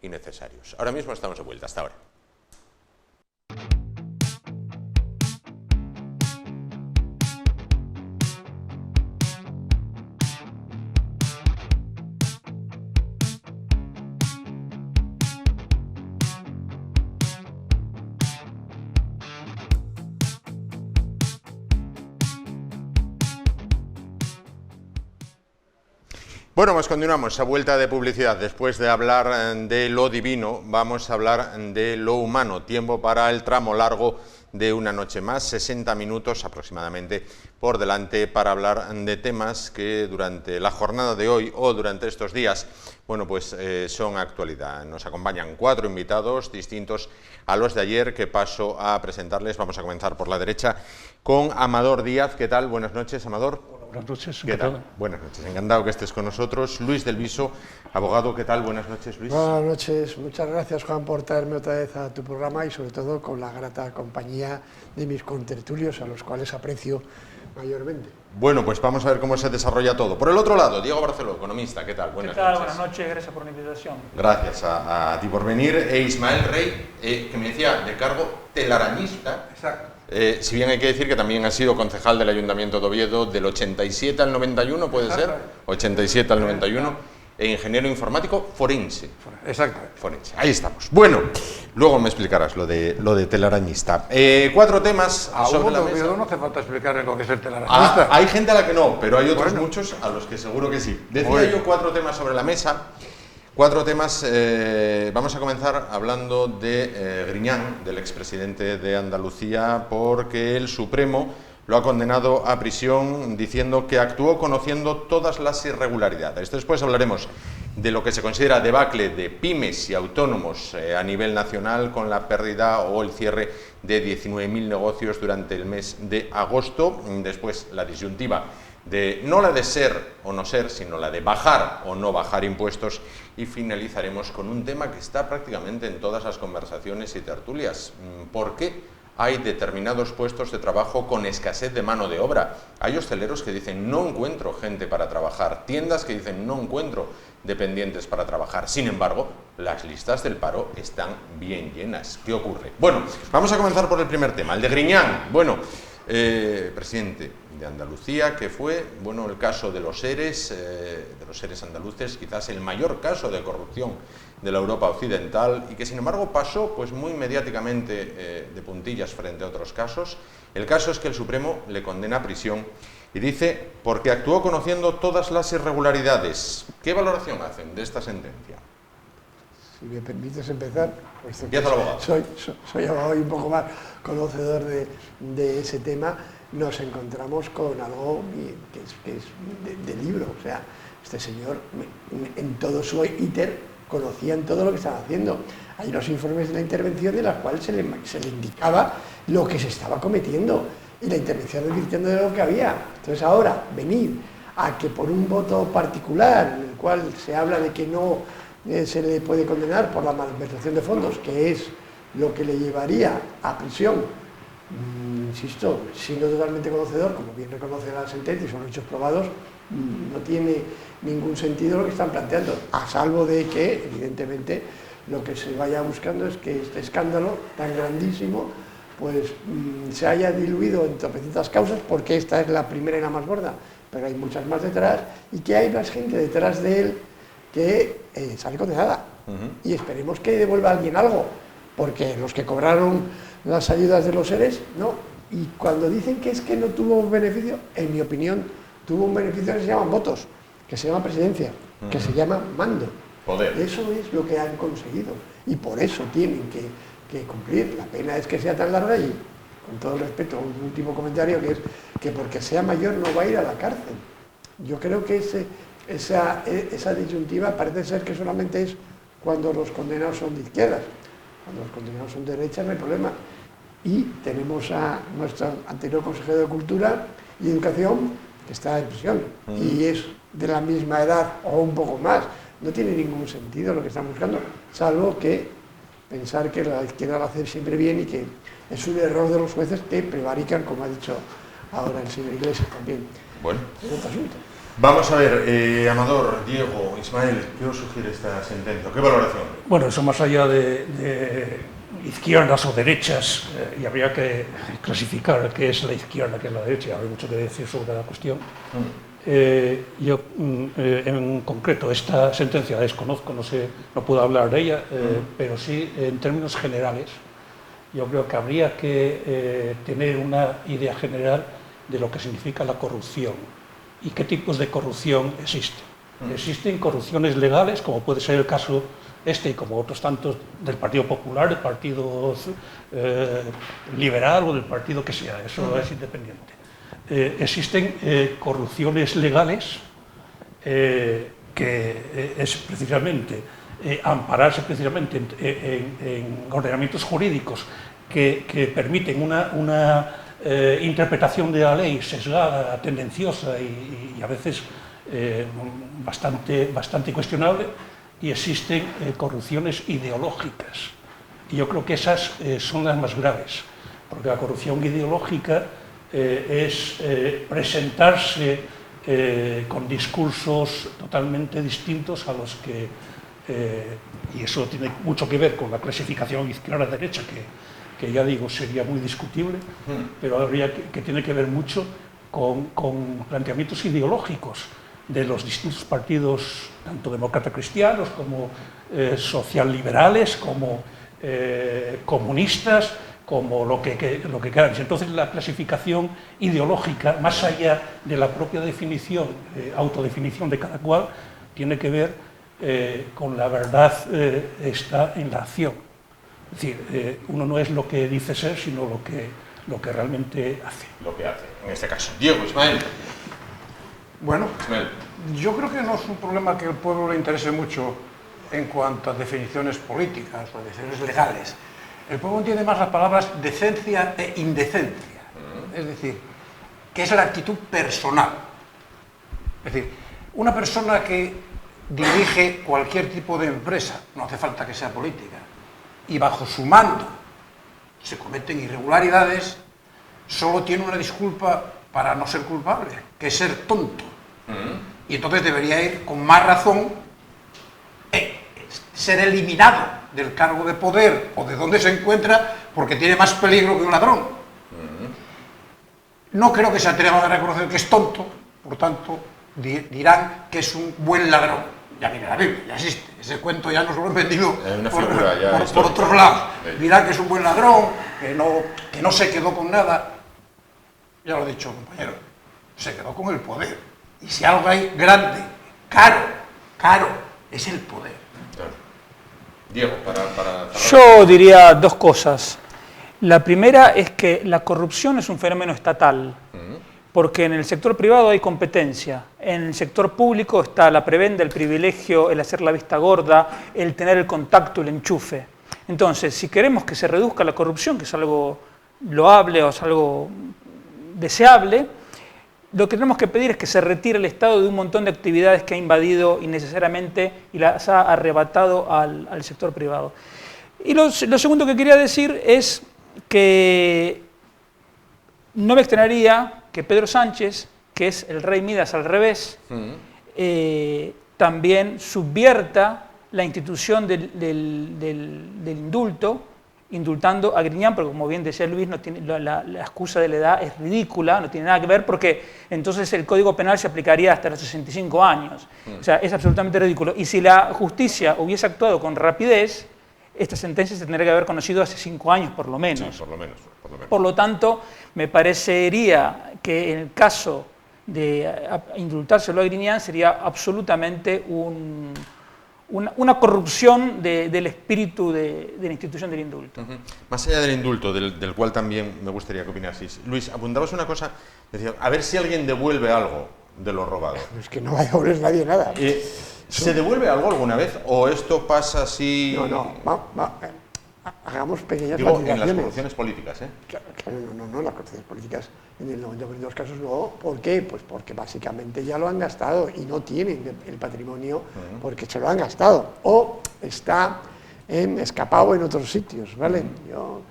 y necesarios. Ahora mismo estamos de vuelta. Hasta ahora. Bueno, pues continuamos a vuelta de publicidad. Después de hablar de lo divino, vamos a hablar de lo humano. Tiempo para el tramo largo de una noche más, 60 minutos aproximadamente por delante para hablar de temas que durante la jornada de hoy o durante estos días, bueno, pues son actualidad. Nos acompañan 4 invitados distintos a los de ayer que paso a presentarles. Vamos a comenzar por la derecha con Amador Díaz. ¿Qué tal? Buenas noches, Amador. Buenas noches. ¿Qué tal? Buenas noches, encantado que estés con nosotros. Luis del Viso, abogado, ¿qué tal? Buenas noches, Luis. Buenas noches, muchas gracias, Juan, por traerme otra vez a tu programa y sobre todo con la grata compañía de mis contertulios, a los cuales aprecio mayormente. Bueno, pues vamos a ver cómo se desarrolla todo. Por el otro lado, Diego Barceló, economista, ¿qué tal? Buenas noches. Buenas noches, gracias por la invitación. Gracias a ti por venir. Ismael Rey, que me decía de cargo telarañista. Exacto. Si bien hay que decir que también ha sido concejal del Ayuntamiento de Oviedo del 87 al 91, ¿puede ser? 87 al 91, e ingeniero informático forense. Exacto. Forense, ahí estamos. Bueno, luego me explicarás lo de telarañista. 4 temas sobre la mesa. No hace falta explicarle lo que es el telarañista. Hay gente a la que no, pero hay otros muchos a los que seguro que sí. Decía yo 4 temas sobre la mesa. 4 temas, vamos a comenzar hablando de Griñán, del expresidente de Andalucía, porque el Supremo lo ha condenado a prisión diciendo que actuó conociendo todas las irregularidades. Después hablaremos de lo que se considera debacle de pymes y autónomos a nivel nacional con la pérdida o el cierre de 19.000 negocios durante el mes de agosto. Después la disyuntiva de no la de ser o no ser, sino la de bajar o no bajar impuestos, y finalizaremos con un tema que está prácticamente en todas las conversaciones y tertulias. ¿Por qué hay determinados puestos de trabajo con escasez de mano de obra? Hay hosteleros que dicen no encuentro gente para trabajar, tiendas que dicen no encuentro dependientes para trabajar. Sin embargo, las listas del paro están bien llenas. ¿Qué ocurre? Bueno, vamos a comenzar por el primer tema, el de Griñán. Bueno, Presidente de Andalucía, que fue, bueno, el caso de los ERES andaluces, quizás el mayor caso de corrupción de la Europa occidental, y que sin embargo pasó pues muy mediáticamente de puntillas frente a otros casos. El caso es que el Supremo le condena a prisión y dice, porque actuó conociendo todas las irregularidades. ¿Qué valoración hacen de esta sentencia? Si me permites empezar, empieza el abogado. Soy abogado y un poco más conocedor de ese tema. Nos encontramos con algo que es de libro. O sea, este señor en todo su íter conocían todo lo que estaba haciendo. Hay unos informes de la intervención de las cuales se le indicaba lo que se estaba cometiendo y la intervención advirtiendo de lo que había. Entonces ahora venir a que por un voto particular en el cual se habla de que no se le puede condenar por la malversación de fondos, que es lo que le llevaría a prisión, insisto, siendo totalmente conocedor, como bien reconoce la sentencia y son hechos probados, no tiene ningún sentido lo que están planteando, a salvo de que, evidentemente, lo que se vaya buscando es que este escándalo tan grandísimo pues se haya diluido en tropecientas causas, porque esta es la primera y la más gorda, pero hay muchas más detrás, y que hay más gente detrás de él que sale condenada. Y esperemos que devuelva a alguien algo, porque los que cobraron las ayudas de los seres, no. Y cuando dicen que es que no tuvo un beneficio, en mi opinión, tuvo un beneficio que se llaman votos, que se llama presidencia, que se llama mando. Poder. Eso es lo que han conseguido, y por eso tienen que cumplir. La pena es que sea tan larga, y con todo el respeto, un último comentario, que es que porque sea mayor no va a ir a la cárcel. Yo creo que esa disyuntiva parece ser que solamente es cuando los condenados son de izquierdas. Cuando los condenados son de derecha no hay problema. Y tenemos a nuestro anterior consejero de Cultura y Educación, que está en prisión, y es de la misma edad o un poco más. No tiene ningún sentido lo que están buscando, salvo que pensar que la izquierda lo hace siempre bien y que es un error de los jueces que prevarican, como ha dicho ahora el señor Iglesias también. Bueno. Es otro asunto. Vamos a ver, Amador, Diego, Ismael, ¿qué os sugiere esta sentencia? ¿Qué valoración? Bueno, eso más allá de izquierdas o derechas, y habría que clasificar qué es la izquierda, qué es la derecha, hay mucho que decir sobre la cuestión. Yo, en concreto, esta sentencia desconozco, no puedo hablar de ella, pero sí, en términos generales, yo creo que habría que tener una idea general de lo que significa la corrupción y qué tipos de corrupción existen. Existen corrupciones legales, como puede ser el caso este y como otros tantos del Partido Popular, del Partido Liberal o del partido que sea, eso es independiente. Existen corrupciones legales que es precisamente ampararse precisamente en ordenamientos jurídicos que permiten una interpretación de la ley sesgada, tendenciosa y a veces bastante cuestionable, y existen corrupciones ideológicas. Y yo creo que esas son las más graves, porque la corrupción ideológica es presentarse con discursos totalmente distintos a los que, y eso tiene mucho que ver con la clasificación izquierda-derecha, que ya digo sería muy discutible, pero habría que tiene que ver mucho con planteamientos ideológicos de los distintos partidos, tanto demócratas cristianos como socialliberales, como comunistas, como lo que quieran. Entonces la clasificación ideológica, más allá de la propia definición, autodefinición de cada cual, tiene que ver con la verdad está en la acción. Es decir, uno no es lo que dice ser, sino lo que realmente hace. Lo que hace, en este caso. Diego, Ismael. Bueno, Ismael. yo creo que no es un problema que al pueblo le interese mucho en cuanto a definiciones políticas o definiciones legales. El pueblo entiende más las palabras decencia e indecencia. Es decir, que es la actitud personal. Es decir, una persona que dirige cualquier tipo de empresa, no hace falta que sea política, y bajo su mando se cometen irregularidades, solo tiene una disculpa para no ser culpable, que es ser tonto. Y entonces debería ir con más razón ser eliminado del cargo de poder o de donde se encuentra, porque tiene más peligro que un ladrón. no creo que se atrevan a reconocer que es tonto, por tanto, dirán que es un buen ladrón. Ya viene la Biblia, ya existe. Ese cuento ya nos lo han vendido por otros lados. Dirán que es un buen ladrón, que no se quedó con nada. Ya lo he dicho, compañero, se quedó con el poder. Y si algo hay grande, caro, es el poder. Diego, para... Yo diría dos cosas. La primera es que la corrupción es un fenómeno estatal, porque en el sector privado hay competencia, en el sector público está la prebenda, el privilegio, el hacer la vista gorda, el tener el contacto, el enchufe. Entonces, si queremos que se reduzca la corrupción, que es algo loable o es algo deseable, lo que tenemos que pedir es que se retire el Estado de un montón de actividades que ha invadido innecesariamente y las ha arrebatado al sector privado. Y lo segundo que quería decir es que no me extrañaría que Pedro Sánchez, que es el rey Midas al revés, también subvierta la institución del indulto, indultando a Griñán, porque como bien decía Luis, no tiene, la excusa de la edad es ridícula, no tiene nada que ver, porque entonces el Código Penal se aplicaría hasta los 65 años. O sea, es absolutamente ridículo. Y si la justicia hubiese actuado con rapidez, esta sentencia se tendría que haber conocido hace 5 años, por lo menos. Sí, por lo menos. Por lo tanto, me parecería que en el caso de indultárselo a Griñán sería absolutamente una corrupción del espíritu de la institución del indulto. Más allá del indulto, del cual también me gustaría que opinaseis. Luis, apuntabas una cosa, decía, a ver si alguien devuelve algo de lo robado. Es que no va a devolver nadie nada. ¿Se devuelve algo alguna vez o esto pasa así? No, hagamos pequeñas matizaciones. En las corrupciones políticas, ¿eh? Claro, no, las corrupciones políticas en el 90% de los casos no. ¿Por qué? Pues porque básicamente ya lo han gastado y no tienen el patrimonio porque se lo han gastado o está escapado en otros sitios, ¿vale? Yo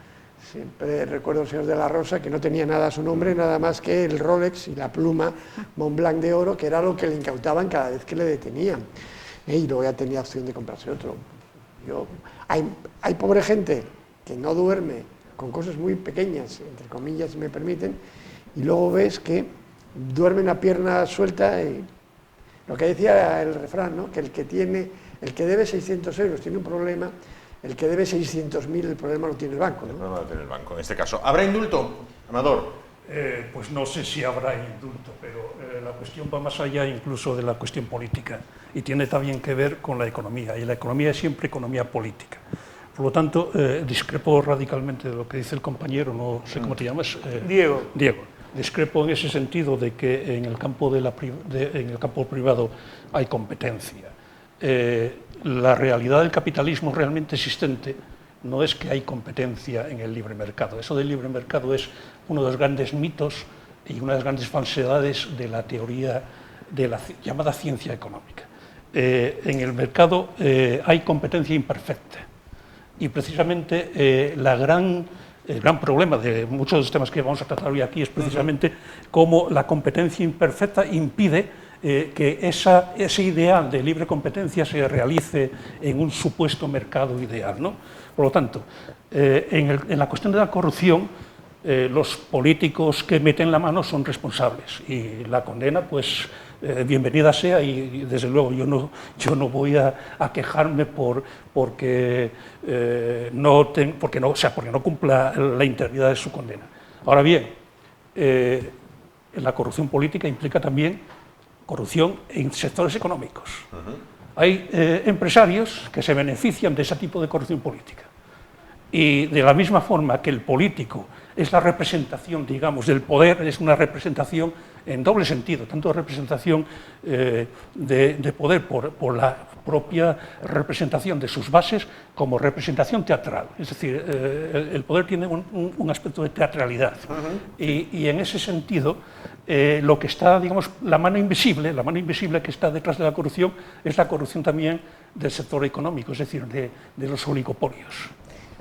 siempre recuerdo al señor de la Rosa que no tenía nada a su nombre, nada más que el Rolex y la pluma Montblanc de oro, que era lo que le incautaban cada vez que le detenían. Y luego ya tenía opción de comprarse otro. Hay pobre gente que no duerme con cosas muy pequeñas, entre comillas, si me permiten, y luego ves que duermen a pierna suelta. Y lo que decía el refrán, ¿no? Que el que debe 600 euros tiene un problema, el que debe 600.000 el problema lo tiene el banco, ¿no? El problema lo tiene el banco, en este caso. ¿Habrá indulto, Amador? Pues no sé si habrá indulto, pero la cuestión va más allá incluso de la cuestión política y tiene también que ver con la economía, y la economía es siempre economía política. Por lo tanto, discrepo radicalmente de lo que dice el compañero, no sé cómo te llamas. Diego. Discrepo en ese sentido de que en el campo, en el campo privado hay competencia. La realidad del capitalismo realmente existente no es que hay competencia en el libre mercado. Eso del libre mercado es uno de los grandes mitos y una de las grandes falsedades de la teoría de la llamada ciencia económica. En el mercado hay competencia imperfecta y precisamente el gran problema de muchos de los temas que vamos a tratar hoy aquí es precisamente cómo la competencia imperfecta impide que ese ideal de libre competencia se realice en un supuesto mercado ideal, ¿no? Por lo tanto, en la cuestión de la corrupción, los políticos que meten la mano son responsables y la condena, pues, bienvenida sea, y desde luego yo no voy a quejarme porque no cumpla la integridad de su condena. Ahora bien, la corrupción política implica también corrupción en sectores económicos. Hay empresarios que se benefician de ese tipo de corrupción política. Y de la misma forma que el político es la representación, digamos, del poder, es una representación en doble sentido, tanto representación de poder por la propia representación de sus bases como representación teatral. Es decir, el poder tiene un aspecto de teatralidad. Y en ese sentido, lo que está, digamos, la mano invisible que está detrás de la corrupción es la corrupción también del sector económico, es decir, de los oligopolios.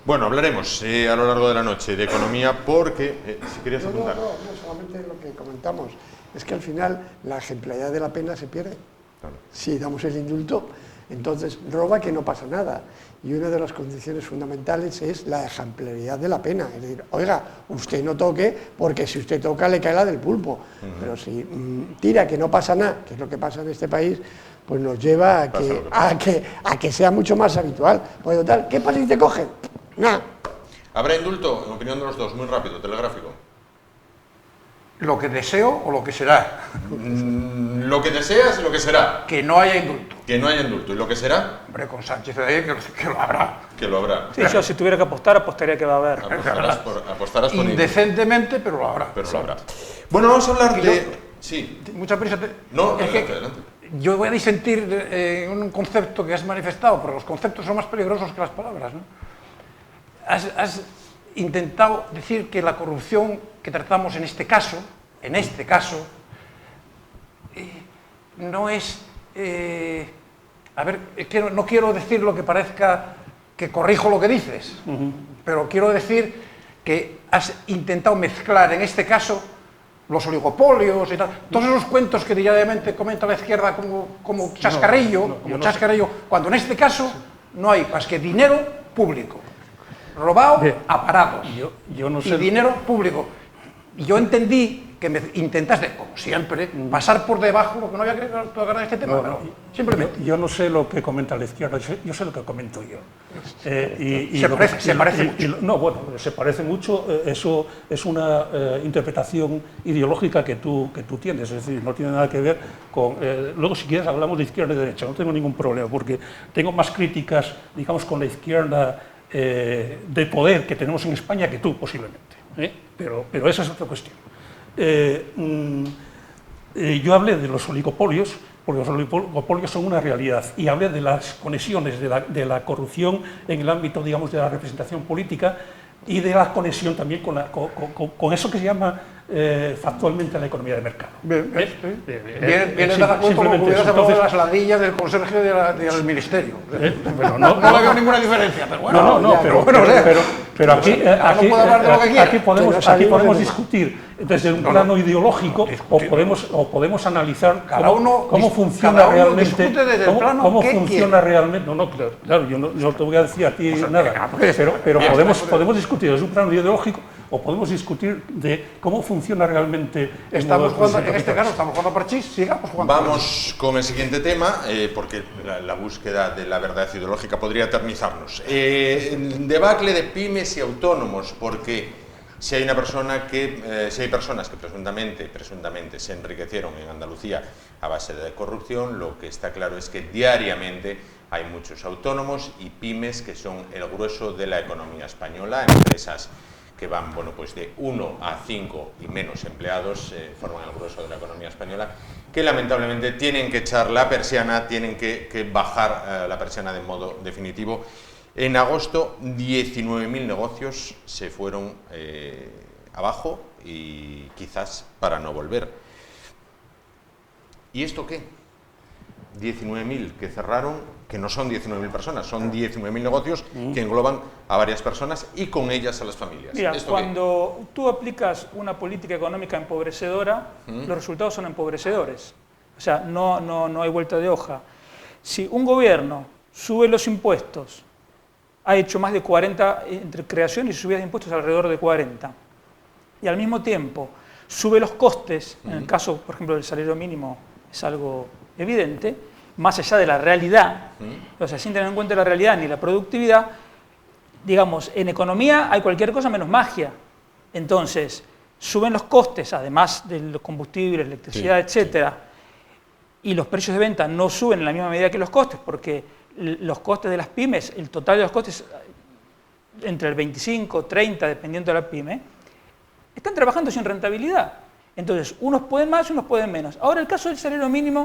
Bueno, hablaremos a lo largo de la noche de economía porque, si querías apuntar. No, solamente lo que comentamos es que al final la ejemplaridad de la pena se pierde. Claro. Si damos el indulto, Entonces roba que no pasa nada. Y una de las condiciones fundamentales es la ejemplaridad de la pena. Es decir, oiga, usted no toque, porque si usted toca le cae la del pulpo. Pero si tira que no pasa nada, que es lo que pasa en este país, pues nos lleva a que sea mucho más habitual. Pues total, ¿qué pasa si te cogen? Nada. ¿Habrá indulto? En opinión de los dos, muy rápido, telegráfico. Lo que deseo o lo que será. Lo que deseas y lo que será. Que no haya indulto. Que no haya indulto. ¿Y lo que será? Hombre, con Sánchez ahí que lo habrá. Que lo habrá. Sí, yo si tuviera que apostar, apostaría que va a haber. Apostarás por Indecentemente, pero lo habrá. Pero lo habrá. Bueno, vamos a hablar de... Sí. Mucha prisa. No, es adelante, que adelante. yo voy a disentir en un concepto que has manifestado, porque los conceptos son más peligrosos que las palabras, ¿no? Has intentado decir que la corrupción que tratamos en este caso, no es... a ver, no quiero decir lo que parezca que corrijo lo que dices, pero quiero decir que has intentado mezclar en este caso los oligopolios y tal, todos esos cuentos que diariamente comenta la izquierda como chascarrillo, cuando en este caso no hay más que dinero público, robado a parados, yo no sé. Y dinero público. Y yo entendí que me intentaste, como siempre, pasar por debajo lo que no había que tocar en este tema, pero simplemente. Yo no sé lo que comenta la izquierda, yo sé lo que comento yo. Se parece mucho. No, bueno, se parece mucho, eso es una interpretación ideológica que tú tienes, es decir, no tiene nada que ver con... luego, si quieres, hablamos de izquierda y derecha, no tengo ningún problema, porque tengo más críticas, digamos, con la izquierda de poder que tenemos en España que tú, posiblemente. Pero esa es otra cuestión. Yo hablé de los oligopolios, porque los oligopolios son una realidad, y hablé de las conexiones de la corrupción en el ámbito, digamos, de la representación política y de la conexión también con eso que se llama factualmente la economía de mercado. Viene de acuerdo con lo que hubieras hablado de las ladillas del conserje del ministerio. No le veo ninguna diferencia, pero bueno. Pero aquí podemos discutir desde un plano ideológico o podemos analizar cómo funciona realmente. Cómo funciona realmente. Claro, yo no te voy a decir a ti nada, pero podemos discutir desde un plano ideológico o podemos discutir de cómo funciona realmente. En este caso estamos jugando a parchís, sigamos jugando. Vamos con el siguiente tema, porque la búsqueda de la verdad ideológica podría eternizarnos. Debacle de pymes y autónomos, porque si hay personas que presuntamente se enriquecieron en Andalucía a base de corrupción, lo que está claro es que diariamente hay muchos autónomos y pymes que son el grueso de la economía española, empresas que van pues de 1 a 5 y menos empleados, forman el grueso de la economía española, que lamentablemente tienen que echar la persiana, tienen que bajar la persiana de modo definitivo. En agosto, 19.000 negocios se fueron abajo y quizás para no volver. ¿Y esto qué? 19.000 que cerraron, que no son 19.000 personas, son 19.000 negocios que engloban a varias personas y con ellas a las familias. Mira, cuando tú aplicas una política económica empobrecedora, los resultados son empobrecedores. O sea, no hay vuelta de hoja. Si un gobierno sube los impuestos, ha hecho más de 40, entre creaciones y subidas de impuestos alrededor de 40, y al mismo tiempo sube los costes, en el caso, por ejemplo, del salario mínimo, es algo evidente, más allá de la realidad, o sea, sin tener en cuenta la realidad ni la productividad, digamos, en economía hay cualquier cosa menos magia. Entonces, suben los costes, además de los combustibles, electricidad, etcétera, y los precios de venta no suben en la misma medida que los costes, porque los costes de las pymes, el total de los costes, entre el 25, 30, dependiendo de la pyme, están trabajando sin rentabilidad. Entonces, unos pueden más, unos pueden menos. Ahora, el caso del salario mínimo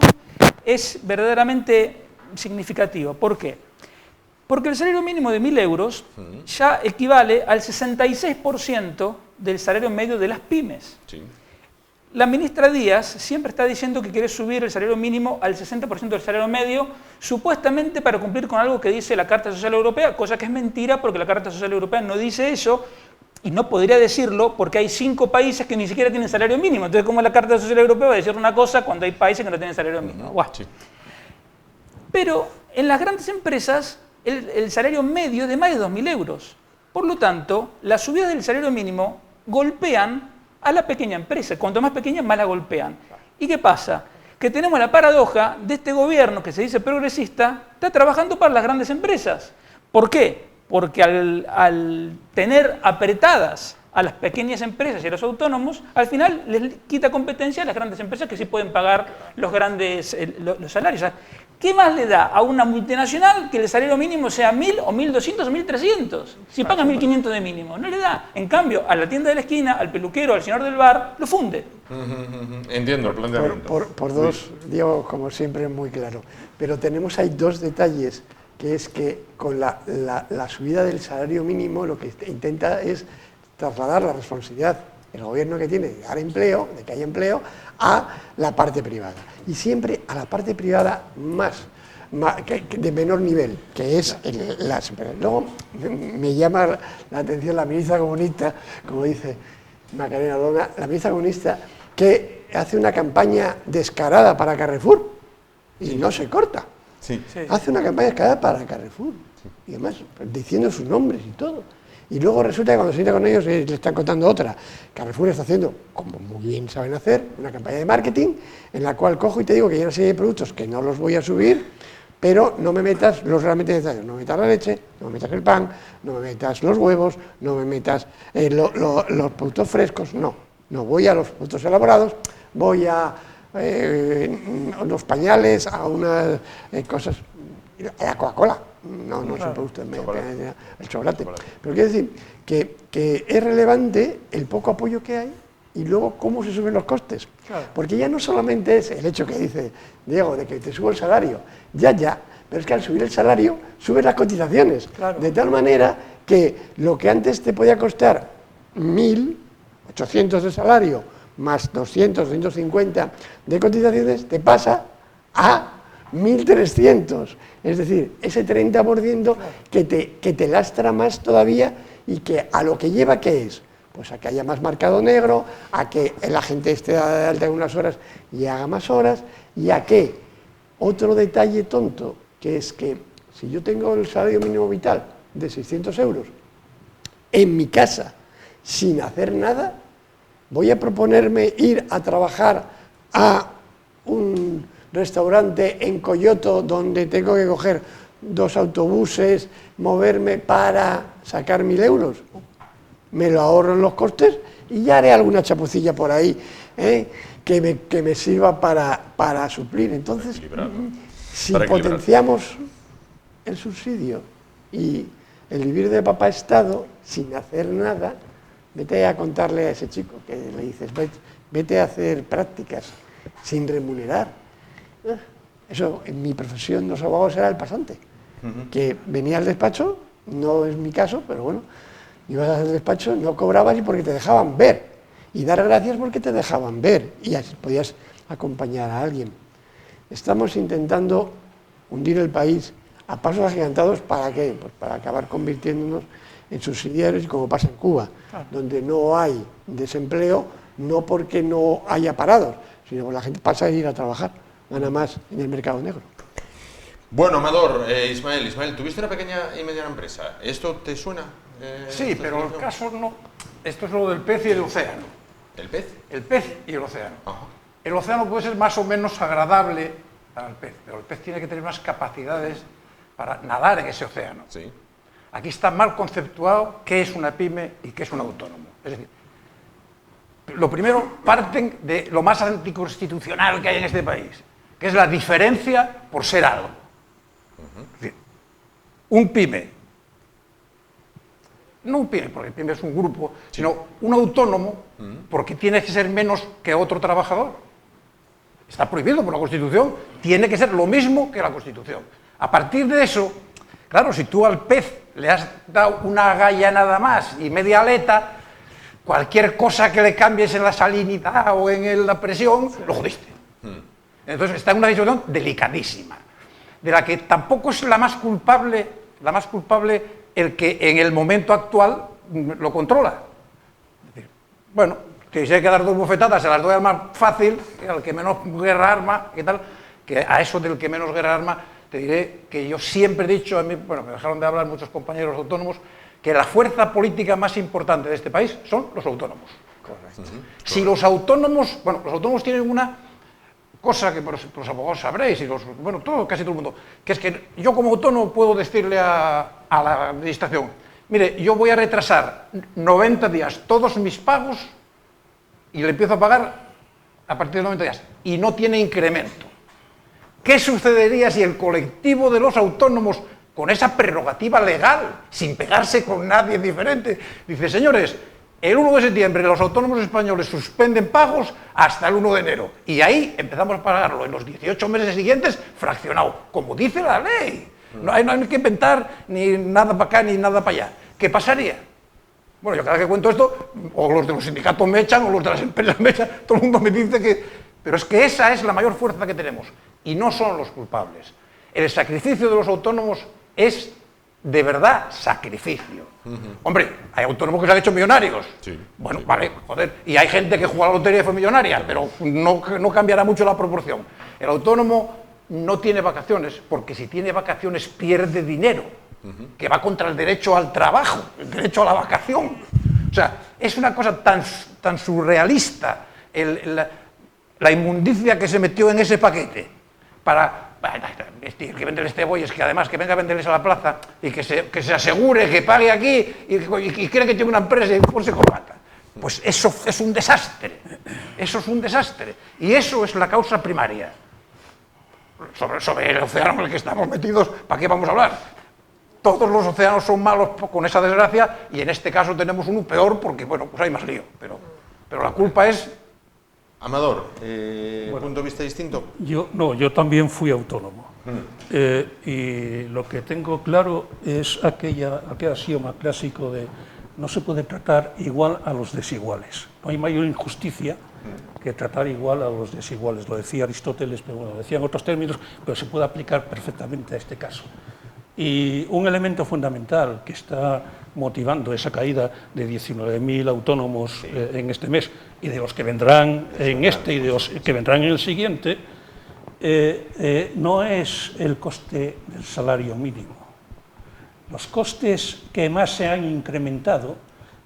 es verdaderamente significativo. ¿Por qué? Porque el salario mínimo de 1.000 euros ya equivale al 66% del salario medio de las pymes. Sí. La ministra Díaz siempre está diciendo que quiere subir el salario mínimo al 60% del salario medio, supuestamente para cumplir con algo que dice la Carta Social Europea, cosa que es mentira porque la Carta Social Europea no dice eso, y no podría decirlo porque hay 5 países que ni siquiera tienen salario mínimo. Entonces, ¿cómo la Carta Social Europea va a decir una cosa cuando hay países que no tienen salario mínimo? Bueno. Sí. Pero en las grandes empresas el salario medio es de más de 2.000 euros. Por lo tanto, las subidas del salario mínimo golpean a la pequeña empresa. Cuanto más pequeña, más la golpean. ¿Y qué pasa? Que tenemos la paradoja de este gobierno que se dice progresista, está trabajando para las grandes empresas. ¿Por qué? Porque al tener apretadas a las pequeñas empresas y a los autónomos, al final les quita competencia a las grandes empresas que sí pueden pagar los grandes los salarios. O sea, ¿qué más le da a una multinacional que el salario mínimo sea 1.000 o 1.200 o 1.300? Si pagan 1.500 de mínimo, no le da. En cambio, a la tienda de la esquina, al peluquero, al señor del bar, lo funde. Entiendo el planteamiento. Por dos, Diego, como siempre, es muy claro. Pero tenemos ahí dos detalles, que es que con la subida del salario mínimo lo que intenta es trasladar la responsabilidad del gobierno que tiene de dar empleo, de que haya empleo, a la parte privada. Y siempre a la parte privada de menor nivel, que es las empresas. Luego me llama la atención la ministra comunista, como dice Macarena Olona, la ministra comunista que hace una campaña descarada para Carrefour y no se corta. Sí. Hace una campaña descarada para Carrefour y además diciendo sus nombres y todo. Y luego resulta que cuando se sienta con ellos le están contando otra. Carrefour está haciendo, como muy bien saben hacer, una campaña de marketing en la cual cojo y te digo que hay una serie de productos que no los voy a subir, pero no me metas los realmente necesarios. No me metas la leche, no me metas el pan, no me metas los huevos, no me metas los productos frescos, no voy a los productos elaborados, voy a los pañales, a unas cosas, a la Coca-Cola. No es un producto, el chocolate. Pero quiero decir que es relevante el poco apoyo que hay y luego cómo se suben los costes. Claro. Porque ya no solamente es el hecho que dice Diego de que te subo el salario, pero es que al subir el salario suben las cotizaciones. Claro. De tal manera que lo que antes te podía costar 1.800 de salario más 200, 250 de cotizaciones, te pasa a 1.300, es decir, ese 30% que te lastra más todavía y que a lo que lleva, ¿qué es? Pues a que haya más mercado negro, a que la gente esté de alta en unas horas y haga más horas, y a que, otro detalle tonto, que es que si yo tengo el salario mínimo vital de 600 euros en mi casa sin hacer nada, voy a proponerme ir a trabajar a un restaurante en Coyoto donde tengo que coger 2 autobuses, moverme para sacar 1.000 euros. Me lo ahorro en los costes y ya haré alguna chapucilla por ahí que me sirva para suplir. Entonces, si potenciamos el subsidio y el vivir de papá Estado sin hacer nada, vete a contarle a ese chico que le dices, vete a hacer prácticas sin remunerar. Eso en mi profesión los abogados era el pasante, que venía al despacho, no es mi caso, pero bueno, ibas al despacho, no cobrabas y porque te dejaban ver, y dar gracias porque te dejaban ver, y así podías acompañar a alguien. Estamos intentando hundir el país a pasos agigantados, ¿para qué? Pues para acabar convirtiéndonos en subsidiarios, como pasa en Cuba, donde no hay desempleo, no porque no haya parados, sino porque la gente pasa a ir a trabajar, gana más en el mercado negro. Bueno, Amador, Ismael, tuviste una pequeña y mediana empresa. ¿Esto te suena? Sí, pero el caso no. Esto es lo del pez y el océano. ¿El pez? El pez y el océano. Ajá. El océano puede ser más o menos agradable para el pez, pero el pez tiene que tener más capacidades para nadar en ese océano. Sí. Aquí está mal conceptuado qué es una pyme y qué es un autónomo. Es decir, lo primero, parten de lo más anticonstitucional que hay en este país, que es la diferencia por ser algo. Es decir, un pyme, no un pyme, porque el pyme es un grupo, sino un autónomo, porque tiene que ser menos que otro trabajador. Está prohibido por la Constitución, tiene que ser lo mismo que la Constitución. A partir de eso, claro, si tú al pez le has dado una galla nada más y media aleta, cualquier cosa que le cambies en la salinidad o en la presión, lo jodiste. Entonces está en una situación delicadísima, de la que tampoco es la más culpable el que en el momento actual lo controla. Es decir, bueno, que si hay que dar 2 bofetadas, se las doy al más fácil, al que menos guerra arma, ¿qué tal? Que a eso del que menos guerra arma te diré que yo siempre he dicho, a mí, bueno, me dejaron de hablar muchos compañeros autónomos, que la fuerza política más importante de este país son los autónomos. Correcto. Si los autónomos, bueno, los autónomos tienen una cosa que los abogados sabréis, y bueno, casi todo el mundo, que es que yo como autónomo puedo decirle a la administración, mire, yo voy a retrasar 90 días todos mis pagos y le empiezo a pagar a partir de 90 días, y no tiene incremento. ¿Qué sucedería si el colectivo de los autónomos, con esa prerrogativa legal, sin pegarse con nadie diferente, dice, señores, el 1 de septiembre los autónomos españoles suspenden pagos hasta el 1 de enero, y ahí empezamos a pagarlo en los 18 meses siguientes fraccionado, como dice la ley? No hay que inventar ni nada para acá ni nada para allá. ¿Qué pasaría? Bueno, yo cada vez que cuento esto, o los de los sindicatos me echan, o los de las empresas me echan, todo el mundo me dice que... Pero es que esa es la mayor fuerza que tenemos, y no son los culpables. El sacrificio de los autónomos es, de verdad, sacrificio. Hombre, hay autónomos que se han hecho millonarios. Sí, bueno, sí, vale, joder. Y hay gente que juega a la lotería y fue millonaria, pero no cambiará mucho la proporción. El autónomo no tiene vacaciones, porque si tiene vacaciones pierde dinero, que va contra el derecho al trabajo, el derecho a la vacación. O sea, es una cosa tan surrealista la inmundicia que se metió en ese paquete para... que vende el cebollas, que además que venga a venderles a la plaza y que se asegure que pague aquí y cree que tiene una empresa y pues se combata. Pues eso es un desastre, eso es un desastre, y eso es la causa primaria. Sobre el océano en el que estamos metidos, ¿para qué vamos a hablar? Todos los océanos son malos con esa desgracia, y en este caso tenemos uno peor porque, bueno, pues hay más lío, pero la culpa es... Amador, ¿punto de vista distinto? Yo también fui autónomo. Y lo que tengo claro es aquel axioma clásico de no se puede tratar igual a los desiguales. No hay mayor injusticia que tratar igual a los desiguales. Lo decía Aristóteles, pero bueno, lo decía en otros términos, pero se puede aplicar perfectamente a este caso. Y un elemento fundamental que está motivando esa caída de 19.000 autónomos en este mes, y de los que vendrán en este y de los que vendrán en el siguiente, no es el coste del salario mínimo. Los costes que más se han incrementado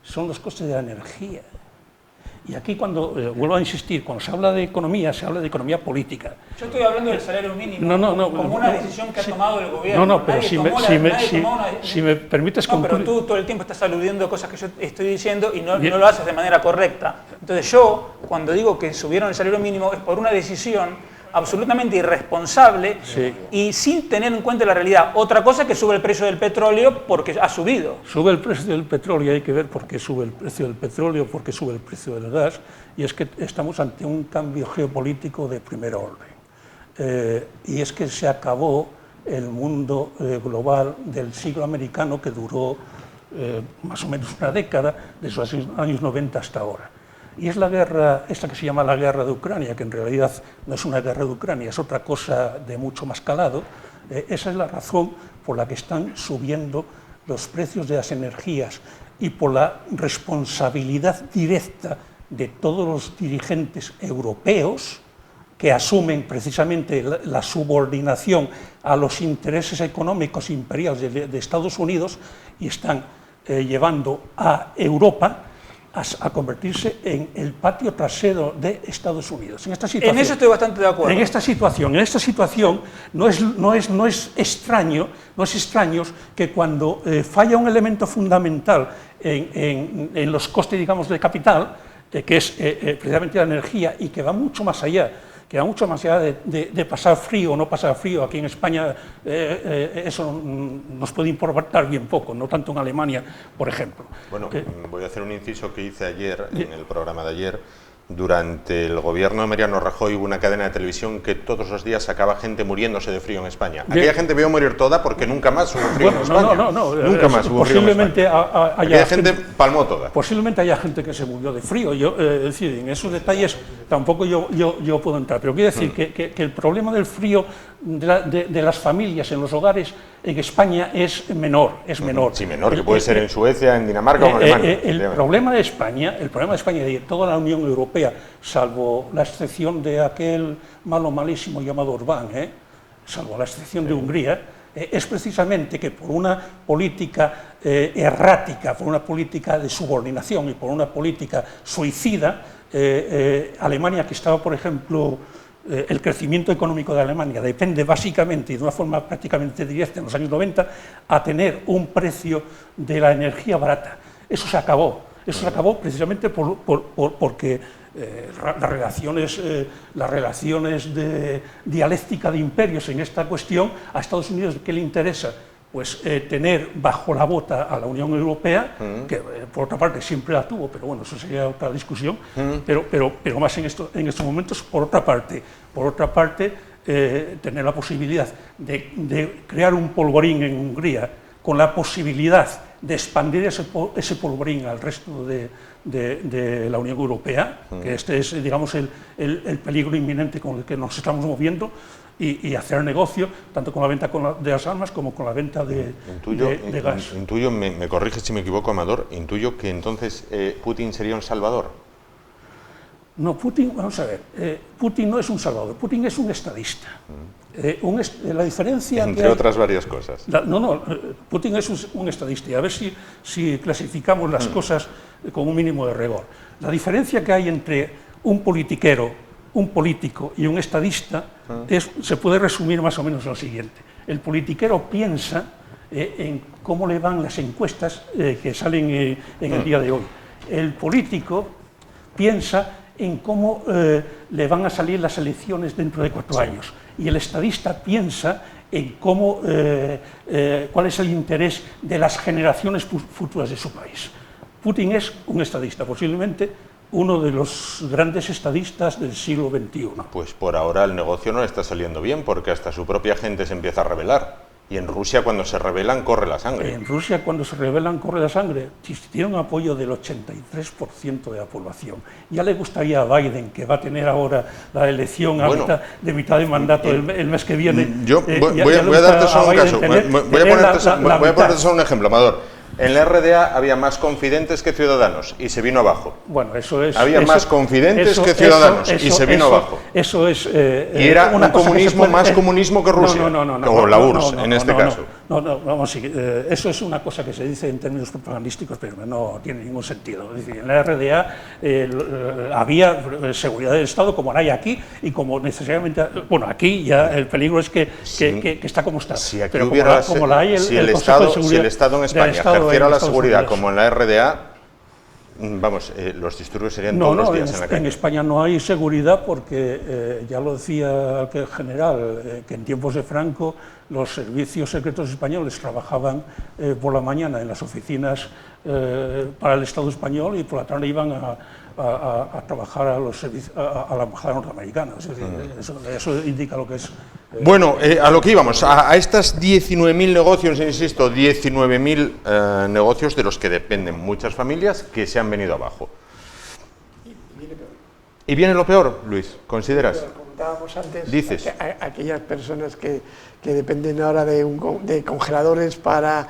son los costes de la energía. Y aquí, vuelvo a insistir, cuando se habla de economía, se habla de economía política. Yo estoy hablando del salario mínimo como una decisión que ha tomado el gobierno. Pero si me permites concluir... Pero tú todo el tiempo estás aludiendo cosas que yo estoy diciendo y no lo haces de manera correcta. Entonces yo, cuando digo que subieron el salario mínimo, es por una decisión absolutamente irresponsable y sin tener en cuenta la realidad. Otra cosa es que sube el precio del petróleo porque ha subido. Sube el precio del petróleo, hay que ver por qué sube el precio del petróleo, por qué sube el precio del gas, y es que estamos ante un cambio geopolítico de primer orden. Y es que se acabó el mundo global del siglo americano, que duró más o menos una década, de esos años 90 hasta ahora. Y es la guerra, esta que se llama la guerra de Ucrania, que en realidad no es una guerra de Ucrania, es otra cosa de mucho más calado. Esa es la razón por la que están subiendo los precios de las energías, y por la responsabilidad directa de todos los dirigentes europeos que asumen precisamente la subordinación a los intereses económicos imperiales de Estados Unidos, y están llevando a Europa a convertirse en el patio trasero de Estados Unidos. En eso estoy bastante de acuerdo. En esta situación no es extraño que cuando falla un elemento fundamental en los costes, digamos, de capital, que es precisamente la energía, y que va mucho más allá, de pasar frío o no pasar frío. Aquí en España eso nos puede importar bien poco, no tanto en Alemania, por ejemplo. Bueno, voy a hacer un inciso que hice ayer, en el programa de ayer. Durante el gobierno de Mariano Rajoy hubo una cadena de televisión que todos los días sacaba gente muriéndose de frío en España. Aquella gente vio morir toda porque nunca más hubo frío en España. Nunca más hubo frío en España. Aquella gente palmó toda. Posiblemente haya gente que se murió de frío. Es decir, en esos detalles tampoco yo puedo entrar. Pero quiero decir que el problema del frío de las familias en los hogares en España es menor. Sí, menor, que puede ser en Suecia, en Dinamarca o en Alemania. El problema de España y de toda la Unión Europea, salvo la excepción de aquel malísimo llamado Orbán, salvo la excepción de Hungría, es precisamente que por una política errática, por una política de subordinación y por una política suicida, Alemania, que estaba, por ejemplo, el crecimiento económico de Alemania depende básicamente y de una forma prácticamente directa en los años 90 a tener un precio de la energía barata. Eso se acabó. Eso se acabó precisamente porque las relaciones de dialéctica de imperios en esta cuestión, a Estados Unidos, ¿qué le interesa? Pues tener bajo la bota a la Unión Europea, que por otra parte siempre la tuvo, pero bueno, eso sería otra discusión, pero más en estos momentos, por otra parte tener la posibilidad de crear un polvorín en Hungría, con la posibilidad de expandir ese polvorín al resto de la Unión Europea, que este es, digamos, el peligro inminente con el que nos estamos moviendo, y hacer negocio tanto con la venta de las armas como con la venta de gas. Intuyo, me corrige si me equivoco, Amador, intuyo que entonces Putin sería un salvador. No, Putin, vamos a ver, Putin no es un salvador, Putin es un estadista. La diferencia entre otras varias cosas. Putin es un estadista, y a ver si clasificamos las cosas con un mínimo de rigor. La diferencia que hay entre un politiquero, un político y un estadista se puede resumir más o menos en lo siguiente. El politiquero piensa en cómo le van las encuestas que salen en el día de hoy. El político piensa en cómo le van a salir las elecciones dentro de 4 años. Y el estadista piensa en cuál es el interés de las generaciones futuras de su país. Putin es un estadista, posiblemente uno de los grandes estadistas del siglo XXI. Pues por ahora el negocio no le está saliendo bien, porque hasta su propia gente se empieza a rebelar. Y en Rusia, cuando se rebelan, corre la sangre. En Rusia, cuando se rebelan, corre la sangre. Si tiene un apoyo del 83% de la población. Ya le gustaría a Biden, que va a tener ahora la elección de mitad de mandato el mes que viene. Yo voy a darte solo un caso. Voy a ponerte solo un ejemplo, Amador. En la RDA había más confidentes que ciudadanos y se vino abajo. Bueno, eso es... Había más confidentes que ciudadanos y se vino abajo. Eso es... y era un comunismo más comunismo que Rusia. O la URSS, en este caso. Vamos, eso es una cosa que se dice en términos propagandísticos, pero no tiene ningún sentido. Es decir, en la RDA había seguridad del Estado como la hay aquí y como necesariamente... Bueno, aquí ya el peligro es que está como está. Si aquí hubiera... Como la hay si el Estado en España ejerciera la seguridad como en la RDA, vamos, los disturbios serían todos los días en la calle. En España no hay seguridad porque, ya lo decía el general, que en tiempos de Franco los servicios secretos españoles trabajaban por la mañana en las oficinas para el Estado español y por la tarde iban a trabajar a la embajada norteamericana. Es decir, eso indica lo que es... Bueno, a lo que íbamos, a estas 19.000 negocios, insisto, 19.000 negocios de los que dependen muchas familias que se han venido abajo. ¿Y viene lo peor, Luis? ¿Consideras? Lo comentábamos antes, dices. Aquellas personas que dependen ahora de congeladores para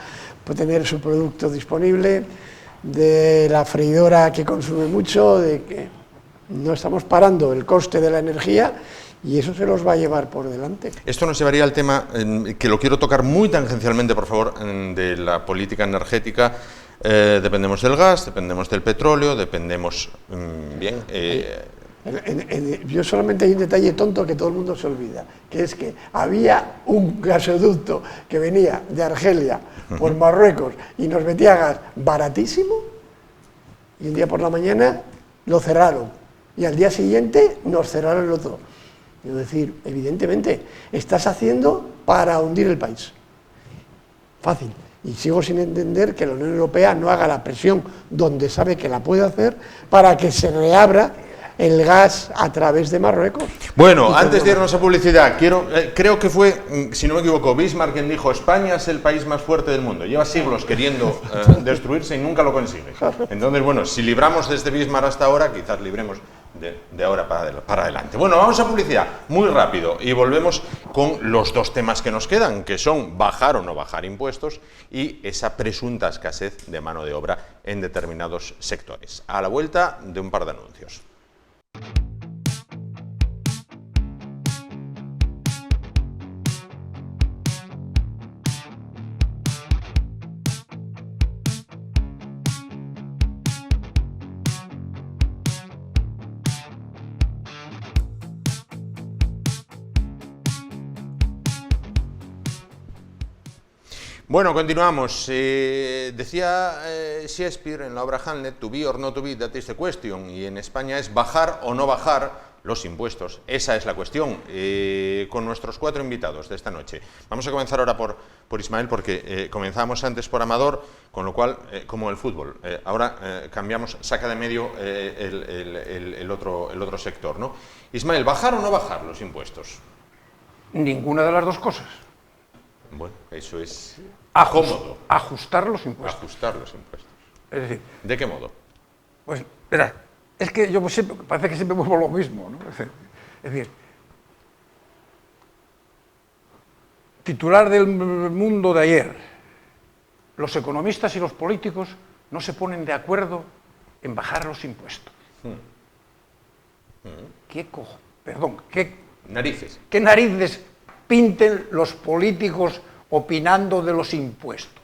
tener su producto disponible, de la freidora que consume mucho, de que no estamos parando el coste de la energía y eso se los va a llevar por delante. Esto nos llevaría al tema, que lo quiero tocar muy tangencialmente, por favor, de la política energética. Dependemos del gas, dependemos del petróleo, dependemos... Yo solamente hay un detalle tonto que todo el mundo se olvida, que es que había un gasoducto que venía de Argelia por Marruecos y nos metía gas baratísimo y un día por la mañana lo cerraron y al día siguiente nos cerraron el otro. Es decir, evidentemente, estás haciendo para hundir el país. Fácil. Y sigo sin entender que la Unión Europea no haga la presión donde sabe que la puede hacer para que se reabra el gas a través de Marruecos. Bueno, antes de irnos a publicidad, creo que fue, si no me equivoco, Bismarck quien dijo: España es el país más fuerte del mundo. Lleva siglos queriendo destruirse y nunca lo consigue. Entonces, bueno, si libramos desde Bismarck hasta ahora, quizás libremos de ahora para adelante. Bueno, vamos a publicidad, muy rápido, y volvemos con los dos temas que nos quedan, que son bajar o no bajar impuestos y esa presunta escasez de mano de obra en determinados sectores. A la vuelta de un par de anuncios. Bueno, continuamos. Decía Shakespeare en la obra Hamlet, to be or not to be, that is the question, y en España es bajar o no bajar los impuestos. Esa es la cuestión. Con nuestros 4 invitados de esta noche. Vamos a comenzar ahora por Ismael, porque comenzamos antes por Amador, con lo cual, como el fútbol, ahora cambiamos, saca de medio el otro sector, ¿no? Ismael, ¿bajar o no bajar los impuestos? Ninguna de las dos cosas. Bueno, eso es cómodo. Ajustar los impuestos. Ajustar los impuestos. Es decir, ¿de qué modo? Pues, verá, es que yo siempre, parece que siempre vuelvo lo mismo, ¿no? Es decir, titular del Mundo de ayer, los economistas y los políticos no se ponen de acuerdo en bajar los impuestos. ¿Qué narices? ¿Qué narices pinten los políticos opinando de los impuestos?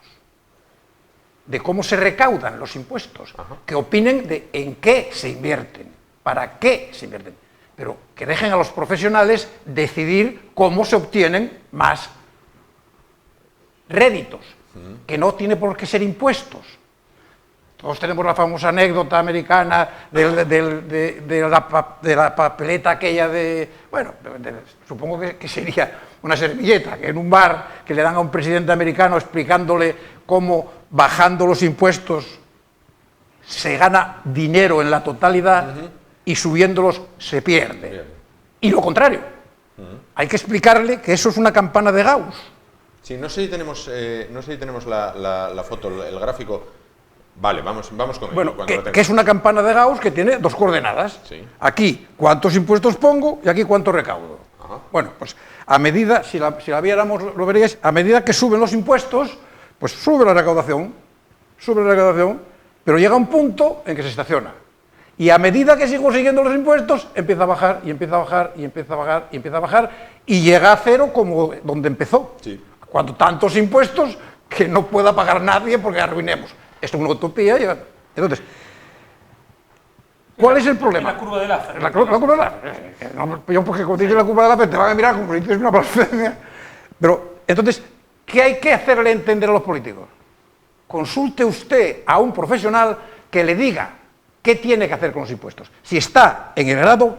De cómo se recaudan los impuestos. Ajá. Que opinen de en qué se invierten, para qué se invierten. Pero que dejen a los profesionales decidir cómo se obtienen más réditos, que no tiene por qué ser impuestos. Todos tenemos la famosa anécdota americana de la papeleta aquella supongo que sería una servilleta, que en un bar que le dan a un presidente americano explicándole cómo bajando los impuestos se gana dinero en la totalidad y subiéndolos se pierde. Y lo contrario, hay que explicarle que eso es una campana de Gauss. Sí, no sé si tenemos la foto, el gráfico. Vale, vamos con bueno, que es una campana de Gauss que tiene 2 coordenadas. Sí. Aquí, cuántos impuestos pongo y aquí cuánto recaudo. Ajá. Bueno, pues a medida, si la viéramos, lo veríais, a medida que suben los impuestos, pues sube la recaudación, pero llega un punto en que se estaciona. Y a medida que sigo siguiendo los impuestos, empieza a bajar, y empieza a bajar, y empieza a bajar, y empieza a bajar, y llega a cero como donde empezó. Sí. Cuando tantos impuestos que no pueda pagar nadie porque arruinemos. Esto es una utopía. Entonces, ¿cuál es el problema? La curva de Laffer. La curva de Laffer. Yo, porque cuando dices la curva de Laffer te van a mirar como si dices una blasfemia. Pero, entonces, ¿qué hay que hacerle entender a los políticos? Consulte usted a un profesional que le diga qué tiene que hacer con los impuestos. Si está en el grado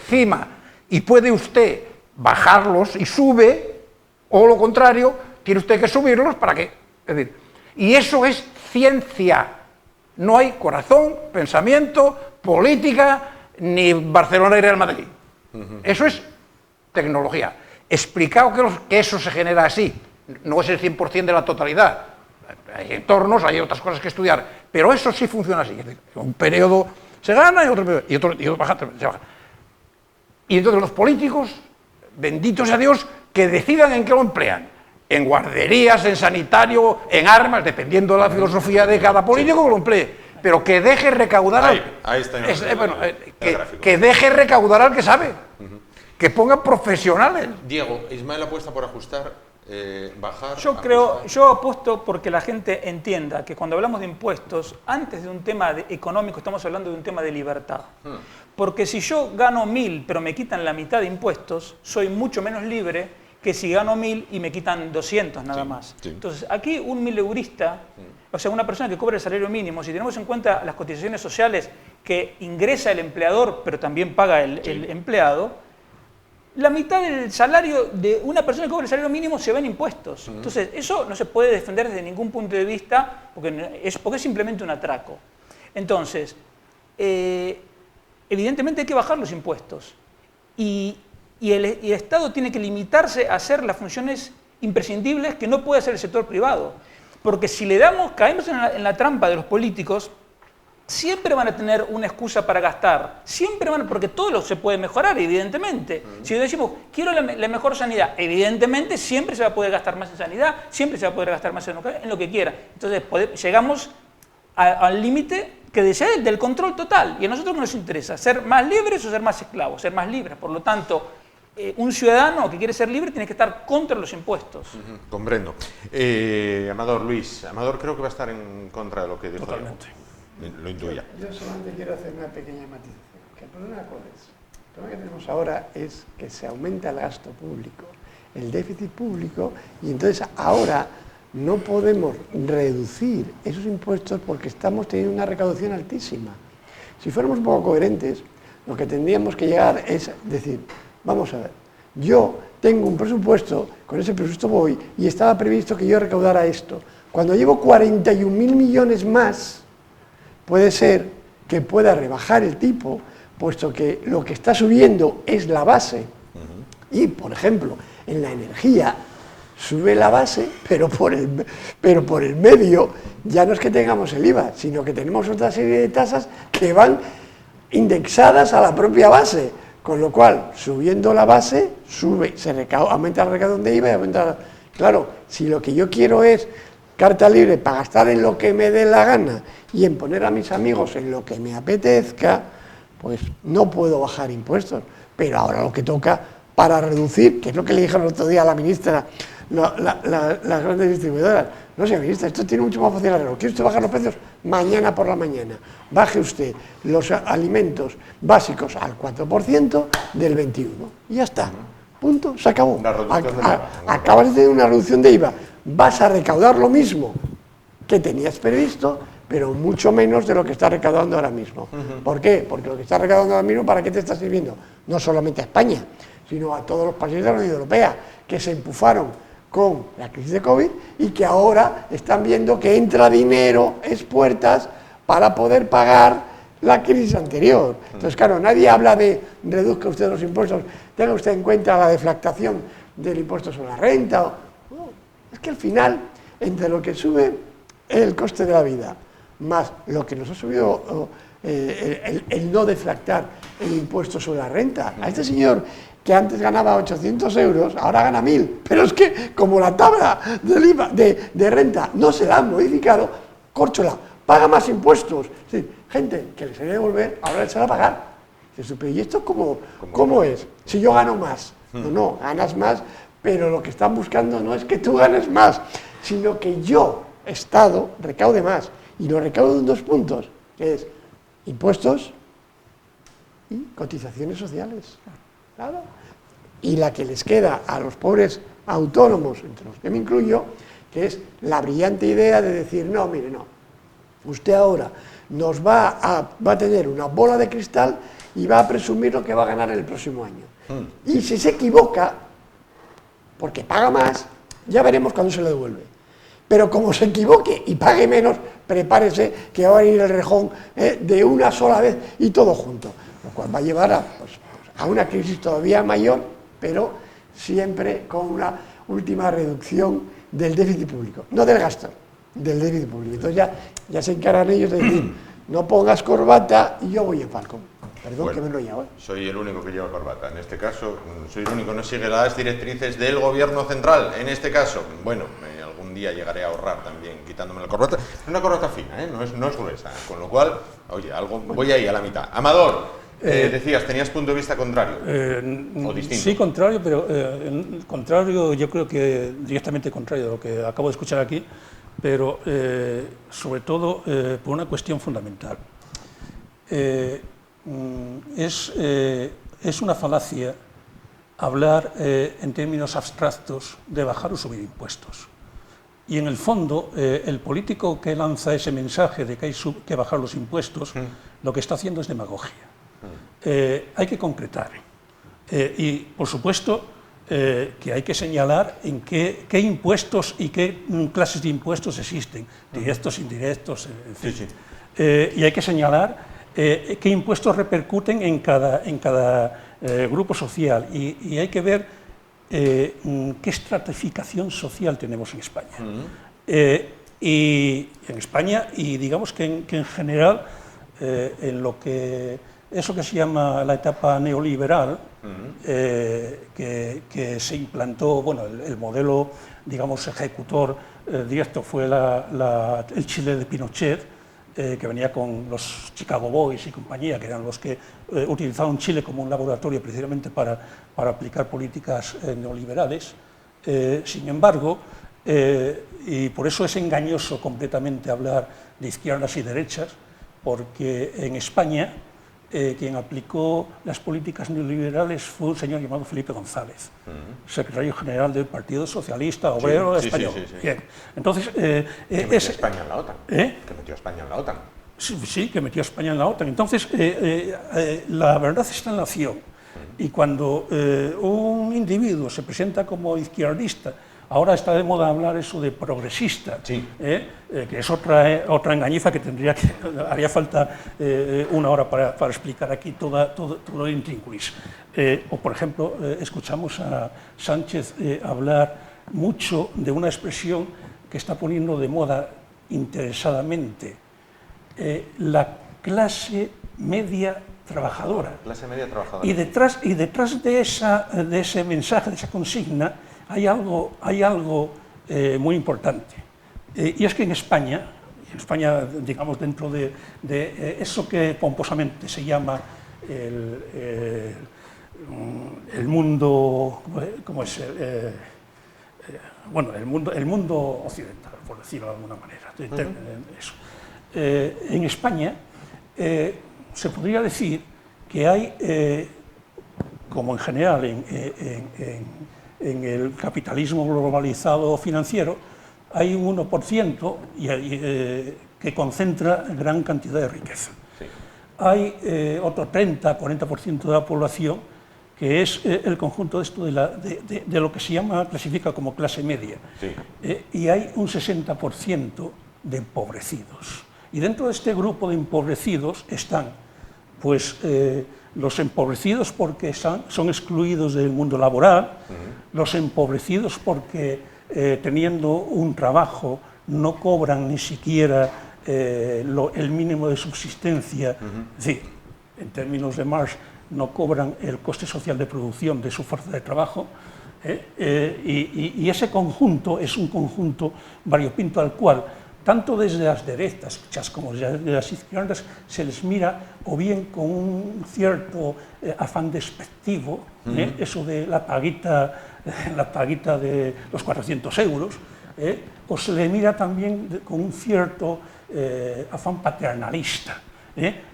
cima y puede usted bajarlos y sube, o lo contrario, tiene usted que subirlos para que... Es decir, y eso es ciencia. No hay corazón, pensamiento, política, ni Barcelona y Real Madrid. Eso es tecnología. Explicado que eso se genera así. No es el 100% de la totalidad. Hay entornos, hay otras cosas que estudiar. Pero eso sí funciona así. Es decir, un periodo se gana y otro periodo, y otro baja, se baja. Y entonces los políticos, benditos a Dios, que decidan en qué lo emplean. En guarderías, en sanitario, en armas, dependiendo de la filosofía de cada político que lo emplee, pero que deje recaudar que deje recaudar al que sabe, que ponga profesionales. Diego, Ismael apuesta por ajustar, bajar. Yo apuesto porque la gente entienda que cuando hablamos de impuestos, antes de un tema económico, estamos hablando de un tema de libertad. Porque si yo gano 1.000 pero me quitan la mitad de impuestos, soy mucho menos libre que si gano 1.000 y me quitan 200 nada más. Sí. Entonces, aquí un mileurista, o sea, una persona que cobra el salario mínimo, si tenemos en cuenta las cotizaciones sociales que ingresa el empleador, pero también paga el empleado, la mitad del salario de una persona que cobra el salario mínimo se va en impuestos. Entonces, eso no se puede defender desde ningún punto de vista porque es simplemente un atraco. Entonces, evidentemente hay que bajar los impuestos. Y el Estado tiene que limitarse a hacer las funciones imprescindibles que no puede hacer el sector privado. Porque si caemos en la trampa de los políticos, siempre van a tener una excusa para gastar. Porque todo se puede mejorar, evidentemente. Si decimos, quiero la mejor sanidad, evidentemente siempre se va a poder gastar más en sanidad, siempre se va a poder gastar más en lo que quiera. Entonces llegamos al límite que desea del control total. Y a nosotros nos interesa, ser más libres o ser más esclavos, ser más libres. Por lo tanto, un ciudadano que quiere ser libre tiene que estar contra los impuestos. Comprendo. Amador, Luis, Amador creo que va a estar en contra de lo que dijo. Totalmente. Lo intuía. Yo solamente quiero hacer una pequeña matización. Que el problema cuál es? El problema que tenemos ahora es que se aumenta el gasto público el déficit público y entonces ahora no podemos reducir esos impuestos porque estamos teniendo una recaudación altísima. Si fuéramos un poco coherentes, lo que tendríamos que llegar es decir, vamos a ver, yo tengo un presupuesto, con ese presupuesto voy y estaba previsto que yo recaudara esto. Cuando llevo 41.000 millones más, puede ser que pueda rebajar el tipo, puesto que lo que está subiendo es la base. Y, por ejemplo, en la energía sube la base, pero por el medio ya no es que tengamos el IVA, sino que tenemos otra serie de tasas que van indexadas a la propia base, con lo cual, subiendo la base, aumenta la recaudación de IVA y aumenta... Claro, si lo que yo quiero es carta libre para gastar en lo que me dé la gana y en poner a mis amigos en lo que me apetezca, pues no puedo bajar impuestos. Pero ahora lo que toca para reducir, que es lo que le dijeron el otro día a la ministra, las grandes distribuidoras, no señora ministra, esto tiene mucho más fácil arreglo. ¿Quiere usted bajar los precios? Mañana por la mañana. Baje usted los alimentos básicos al 4% del 21%. Y ya está. Punto, se acabó. Acabas de tener una reducción de IVA. Vas a recaudar lo mismo que tenías previsto, pero mucho menos de lo que está recaudando ahora mismo. ¿Por qué? Porque lo que está recaudando ahora mismo, ¿para qué te está sirviendo? No solamente a España, sino a todos los países de la Unión Europea, que se empujaron con la crisis de COVID y que ahora están viendo que entra dinero, puertas, para poder pagar la crisis anterior. Entonces, claro, nadie habla de reduzca usted los impuestos, tenga usted en cuenta la deflactación del impuesto sobre la renta. No, es que al final, entre lo que sube el coste de la vida, más lo que nos ha subido el no deflactar el impuesto sobre la renta, a este señor que antes ganaba 800 euros, ahora gana 1.000, pero es que como la tabla del IVA, de renta no se la han modificado, córchola, paga más impuestos. Sí, gente que les debe devolver, ahora les van a pagar. ¿Y esto cómo es? Si yo gano más. No, ganas más, pero lo que están buscando no es que tú ganes más, sino que yo, Estado, recaude más. Y lo recaudo en 2 puntos, que es impuestos y cotizaciones sociales. Claro. Y la que les queda a los pobres autónomos, entre los que me incluyo, que es la brillante idea de decir, no, mire, no, usted ahora nos va a tener una bola de cristal y va a presumir lo que va a ganar en el próximo año. Y si se equivoca, porque paga más, ya veremos cuándo se lo devuelve. Pero como se equivoque y pague menos, prepárese que va a venir el rejón de una sola vez y todo junto. Lo cual va a llevar a una crisis todavía mayor, pero siempre con una última reducción del déficit público. No del gasto, del déficit público. Entonces ya se encargan ellos de decir, no pongas corbata y yo voy en Falcon. Perdón, bueno, que me lo llamo. Soy el único que lleva corbata. En este caso, soy el único que no sigue las directrices del gobierno central. En este caso, bueno, algún día llegaré a ahorrar también quitándome la corbata. Es una corbata fina, no es gruesa. Con lo cual, oye, voy ahí a la mitad. Amador, decías, tenías punto de vista contrario. ¿O distinto? Sí, contrario, pero contrario, yo creo que directamente contrario de lo que acabo de escuchar aquí, pero sobre todo por una cuestión fundamental. Es una falacia hablar en términos abstractos de bajar o subir impuestos. Y en el fondo, el político que lanza ese mensaje de que hay que bajar los impuestos, lo que está haciendo es demagogia. Hay que concretar. Y, por supuesto, que hay que señalar en qué impuestos y qué clases de impuestos existen, directos, indirectos, en fin. Sí, sí. Y hay que señalar qué impuestos repercuten en cada grupo social y hay que ver qué estratificación social tenemos en España. Y en España, y digamos que en general, en lo que eso que se llama la etapa neoliberal, que se implantó, bueno, el modelo, digamos, ejecutor directo fue el Chile de Pinochet, que venía con los Chicago Boys y compañía, que eran los que utilizaron Chile como un laboratorio precisamente para aplicar políticas neoliberales. Sin embargo, y por eso es engañoso completamente hablar de izquierdas y derechas, porque en España quien aplicó las políticas neoliberales fue un señor llamado Felipe González, secretario general del Partido Socialista Obrero Español. Bien. Entonces, que metió España en la OTAN. Que metió España en la OTAN. Sí, que metió a España en la OTAN. Entonces, la verdad está en la acción. Y cuando un individuo se presenta como izquierdista, ahora está de moda hablar eso de progresista, que es otra engañifa que haría falta una hora para explicar aquí todo el intrínculis. O, por ejemplo, escuchamos a Sánchez hablar mucho de una expresión que está poniendo de moda interesadamente, la clase media trabajadora. Clase media trabajadora. Y detrás de ese mensaje, de esa consigna, hay algo muy importante. Y es que en España, digamos, dentro de eso que pomposamente se llama el mundo, ¿cómo es? Bueno, el mundo occidental, por decirlo de alguna manera. Eso. En España se podría decir que hay, como en general en el capitalismo globalizado financiero, hay un 1% que concentra gran cantidad de riqueza. Sí. Hay otro 30-40% de la población que es el conjunto de esto de lo que se clasifica como clase media. Sí. Y hay un 60% de empobrecidos. Y dentro de este grupo de empobrecidos están, pues, los empobrecidos porque son excluidos del mundo laboral, los empobrecidos porque teniendo un trabajo no cobran ni siquiera el mínimo de subsistencia, es decir, en términos de Marx, no cobran el coste social de producción de su fuerza de trabajo, y ese conjunto es un conjunto variopinto al cual tanto desde las derechas como desde las izquierdas se les mira o bien con un cierto afán despectivo, eso de la paguita de los 400 euros, o se le mira también con un cierto afán paternalista.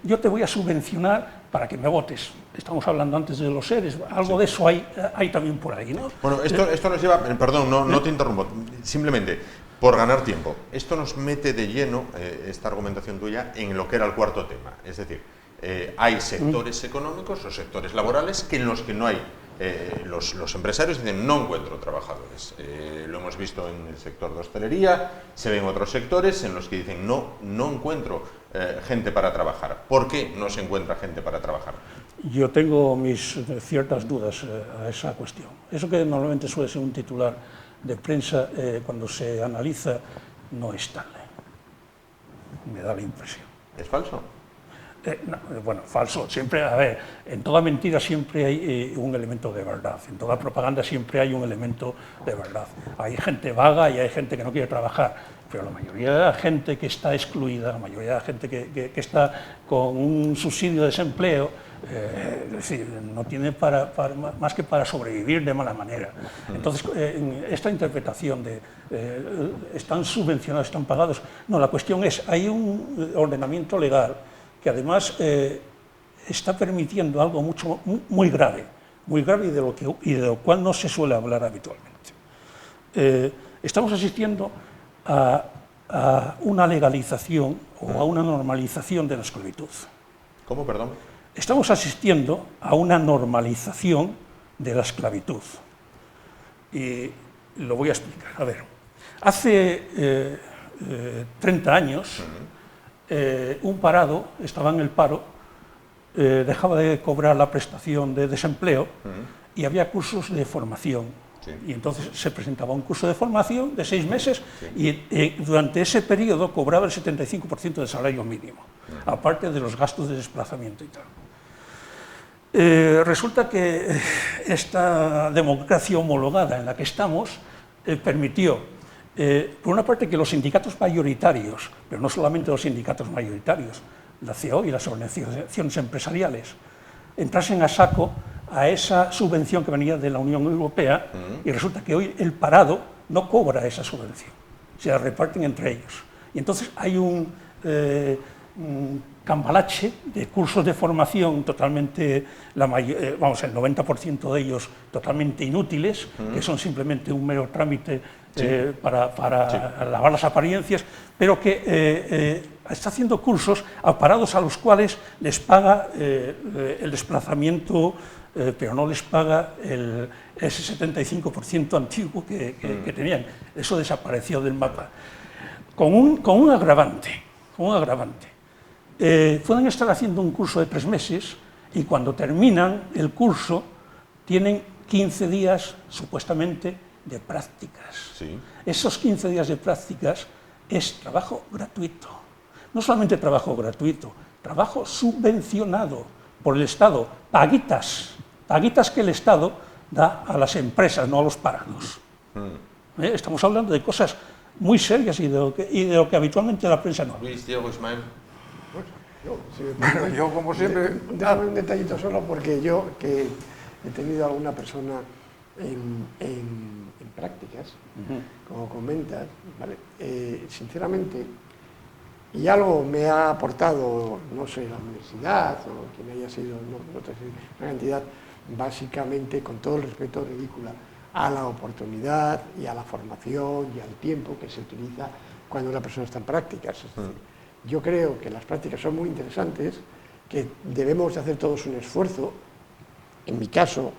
Yo te voy a subvencionar para que me votes. Estamos hablando antes de los seres, algo de eso hay también por ahí, ¿no? Bueno, esto nos lleva, perdón, no te interrumpo, simplemente por ganar tiempo. Esto nos mete de lleno, esta argumentación tuya, en lo que era el cuarto tema. Es decir, hay sectores económicos o sectores laborales en los que no hay, los empresarios dicen no encuentro trabajadores. Lo hemos visto en el sector de hostelería, se ven otros sectores en los que dicen no encuentro gente para trabajar. ¿Por qué no se encuentra gente para trabajar? Yo tengo mis ciertas dudas a esa cuestión. Eso que normalmente suele ser un titular de prensa, cuando se analiza, no es tal. Me da la impresión. ¿Es falso? No, bueno, falso. Siempre, a ver, en toda mentira siempre hay un elemento de verdad. En toda propaganda siempre hay un elemento de verdad. Hay gente vaga y hay gente que no quiere trabajar, pero la mayoría de la gente que está excluida, la mayoría de la gente que está con un subsidio de desempleo, es decir, no tiene más que para sobrevivir de mala manera. Entonces, esta interpretación de están subvencionados, están pagados, no, la cuestión es, hay un ordenamiento legal que además está permitiendo algo muy grave y de lo cual no se suele hablar habitualmente. Estamos asistiendo a una legalización o a una normalización de la esclavitud. ¿Cómo, perdón? Estamos asistiendo a una normalización de la esclavitud. Y lo voy a explicar. A ver, hace 30 años, un parado estaba en el paro, dejaba de cobrar la prestación de desempleo y había cursos de formación. Sí. Y entonces se presentaba un curso de formación de 6 meses y durante ese periodo cobraba el 75% del salario mínimo, aparte de los gastos de desplazamiento y tal. Resulta que esta democracia homologada en la que estamos permitió, por una parte, que los sindicatos mayoritarios, pero no solamente los sindicatos mayoritarios, la CEO y las organizaciones empresariales, entrasen a saco a esa subvención que venía de la Unión Europea, y resulta que hoy el parado no cobra esa subvención, se la reparten entre ellos. Y entonces hay cambalache de cursos de formación totalmente, vamos, el 90% de ellos totalmente inútiles, que son simplemente un mero trámite para lavar las apariencias, pero que está haciendo cursos parados a los cuales les paga el desplazamiento, pero no les paga ese 75% antiguo que tenían. Eso desapareció del mapa. Con un agravante. Pueden estar haciendo un curso de 3 meses y cuando terminan el curso tienen 15 días supuestamente de prácticas. Sí. Esos 15 días de prácticas es trabajo gratuito. No solamente trabajo gratuito, trabajo subvencionado por el Estado, paguitas que el Estado da a las empresas, no a los páramos. Estamos hablando de cosas muy serias y de lo que habitualmente la prensa no habla. Luis, Diego, Ismael. Yo, como siempre, dame un detallito solo, porque yo, que he tenido alguna persona en prácticas, como comentas, ¿vale? Sinceramente, y algo me ha aportado, no sé, la universidad o quien haya sido, no te sé, una cantidad básicamente, con todo el respeto, ridícula a la oportunidad y a la formación y al tiempo que se utiliza cuando una persona está en prácticas. Es decir, yo creo que las prácticas son muy interesantes, que debemos de hacer todos un esfuerzo. En mi caso,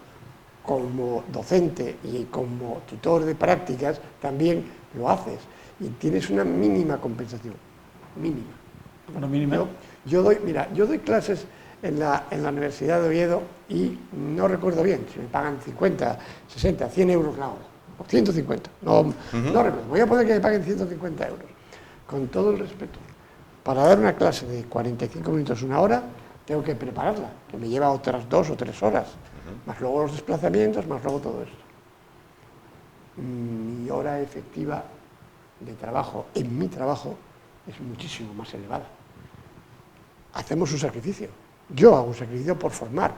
como docente y como tutor de prácticas, también lo haces y tienes una mínima compensación, mínima. Bueno, mínima. Yo doy clases en la Universidad de Oviedo y no recuerdo bien si me pagan 50, 60, 100 euros la hora, o 150, no recuerdo, voy a poner que me paguen 150 euros, con todo el respeto. Para dar una clase de 45 minutos, una hora, tengo que prepararla, que me lleva otras 2 o 3 horas, más luego los desplazamientos, más luego todo esto. Mi hora efectiva de trabajo, en mi trabajo, es muchísimo más elevada. Hacemos un sacrificio. Yo hago un sacrificio por formar,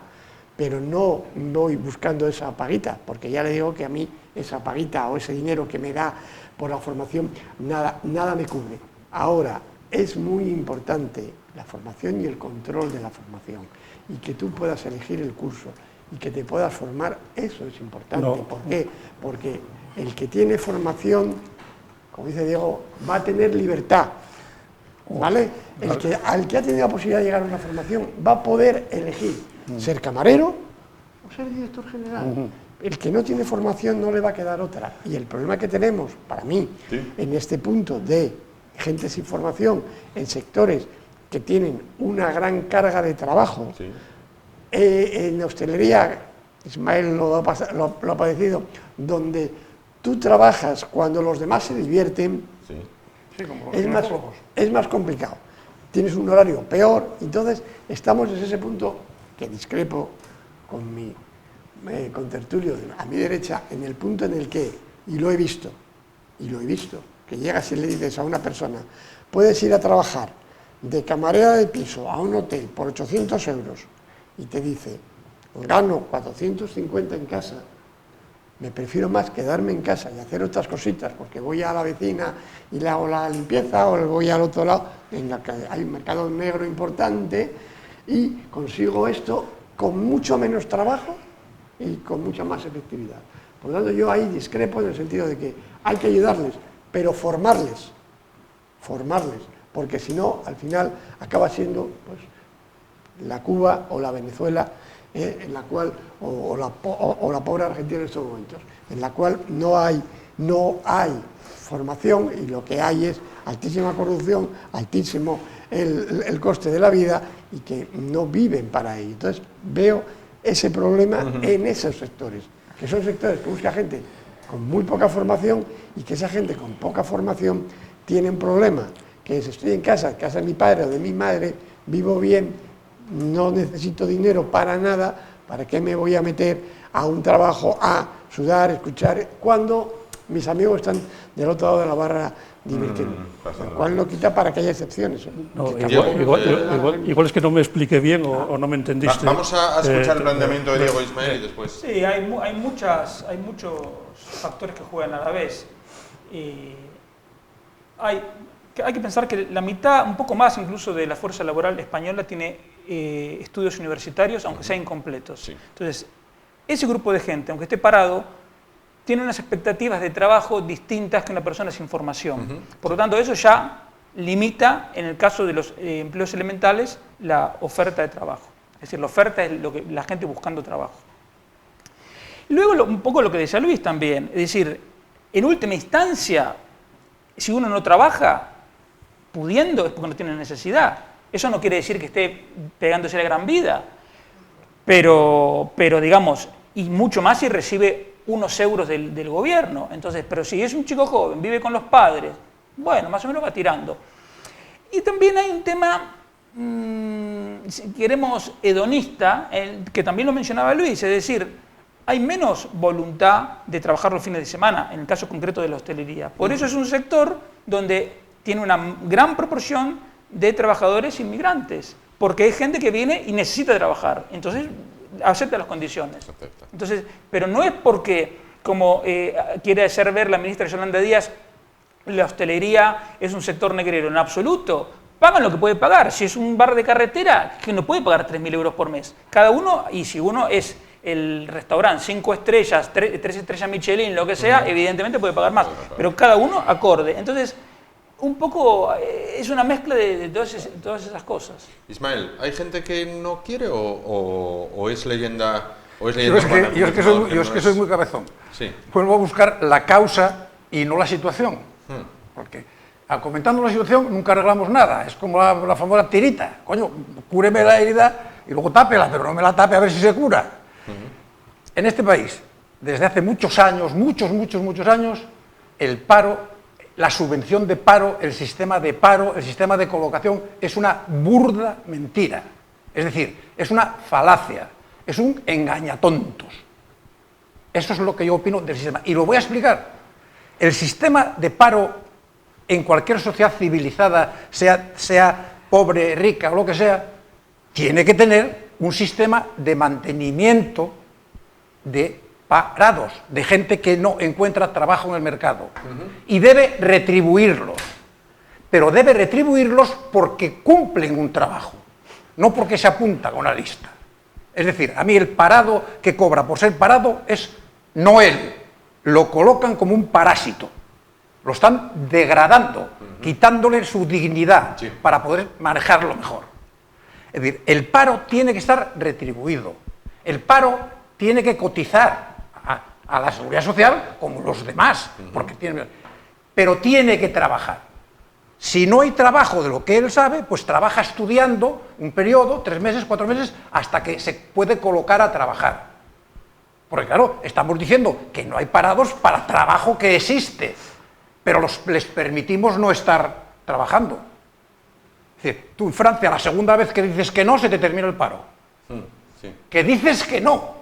pero no voy buscando esa paguita, porque ya le digo que a mí esa paguita o ese dinero que me da por la formación, nada me cubre. Ahora, es muy importante la formación y el control de la formación, y que tú puedas elegir el curso y que te puedas formar, eso es importante. No. ¿Por qué? Porque el que tiene formación, como dice Diego, va a tener libertad, ¿vale? Al que ha tenido la posibilidad de llegar a una formación va a poder elegir ser camarero o ser director general. El que no tiene formación no le va a quedar otra. Y el problema que tenemos, para mí, en este punto de gente sin formación en sectores que tienen una gran carga de trabajo, en hostelería, Ismael lo ha padecido, donde tú trabajas cuando los demás se divierten, es más complicado. Tienes un horario peor, entonces estamos en ese punto que discrepo con mi contertulio a mi derecha, en el punto en el que, y lo he visto, que llegas y le dices a una persona, puedes ir a trabajar de camarera de piso a un hotel por 800 euros y te dice, gano 450 en casa, me prefiero más quedarme en casa y hacer otras cositas, porque voy a la vecina y le hago la limpieza, o voy al otro lado, en la que hay un mercado negro importante, y consigo esto con mucho menos trabajo y con mucha más efectividad. Por lo tanto, yo ahí discrepo en el sentido de que hay que ayudarles, pero formarles, porque si no, al final acaba siendo pues, la Cuba o la Venezuela, en la cual, o la pobre Argentina en estos momentos, en la cual no hay formación, y lo que hay es altísima corrupción, altísimo el coste de la vida, y que no viven para ello. Entonces veo ese problema en esos sectores, que son sectores que busca gente con muy poca formación, y que esa gente con poca formación tiene un problema, que es: estoy en casa de mi padre o de mi madre, vivo bien, no necesito dinero para nada, ¿para qué me voy a meter a un trabajo a sudar, escuchar, cuando mis amigos están del otro lado de la barra divirtiendo? Lo cual no quita para que haya excepciones. No, igual es que no me expliqué bien o no me entendiste. Vamos a escuchar el planteamiento de Diego Ismael y después. Sí, hay muchos factores que juegan a la vez. Y hay hay que pensar que la mitad, un poco más incluso, de la fuerza laboral española tiene estudios universitarios, aunque sean incompletos. Sí. Entonces, ese grupo de gente, aunque esté parado, tiene unas expectativas de trabajo distintas que una persona sin formación. Por lo tanto, eso ya limita, en el caso de los empleos elementales, la oferta de trabajo. Es decir, la oferta es la gente buscando trabajo. Luego, un poco lo que decía Luis también, es decir, en última instancia, si uno no trabaja pudiendo, es porque no tiene necesidad. Eso no quiere decir que esté pegándose la gran vida, pero digamos, y mucho más si recibe unos euros del gobierno. Entonces, pero si es un chico joven, vive con los padres, bueno, más o menos va tirando. Y también hay un tema, si queremos, hedonista, que también lo mencionaba Luis, es decir, hay menos voluntad de trabajar los fines de semana, en el caso concreto de la hostelería. Por eso es un sector donde tiene una gran proporción de trabajadores inmigrantes, porque hay gente que viene y necesita trabajar, entonces acepta las condiciones. Entonces, pero no es porque, como quiere hacer ver la ministra Yolanda Díaz, la hostelería es un sector negrero. En absoluto, pagan lo que puede pagar. Si es un bar de carretera, que no puede pagar 3.000 euros por mes. Cada uno, y si uno es el restaurante 5 estrellas, 3 estrellas Michelin, lo que sea, evidentemente puede pagar más, pero cada uno acorde. Entonces, un poco es una mezcla de todas esas cosas. Ismael, ¿hay gente que no quiere o es leyenda? Yo es que soy muy cabezón. Sí. Pues voy a buscar la causa y no la situación. Porque comentando la situación nunca arreglamos nada. Es como la famosa tirita. Coño, cúreme la herida y luego tápela, pero no me la tape a ver si se cura. En este país, desde hace muchos años, muchos años, el paro, la subvención de paro, el sistema de colocación es una burda mentira. Es decir, es una falacia, es un engañatontos. Eso es lo que yo opino del sistema. Y lo voy a explicar. El sistema de paro en cualquier sociedad civilizada, sea pobre, rica o lo que sea, tiene que tener un sistema de mantenimiento de parados, de gente que no encuentra trabajo en el mercado. Y debe retribuirlos. Pero debe retribuirlos porque cumplen un trabajo, no porque se apunta a una lista. Es decir, a mí el parado que cobra por ser parado es no él. Lo colocan como un parásito. Lo están degradando, quitándole su dignidad para poder manejarlo mejor. Es decir, el paro tiene que estar retribuido. El paro tiene que cotizar a la seguridad social como los demás, pero tiene que trabajar. Si no hay trabajo de lo que él sabe, pues trabaja estudiando un periodo, 3 meses, 4 meses, hasta que se puede colocar a trabajar. Porque claro, estamos diciendo que no hay parados para trabajo que existe, pero les permitimos no estar trabajando. Es decir, tú en Francia, la segunda vez que dices que no, se te termina el paro. Sí. Que dices que no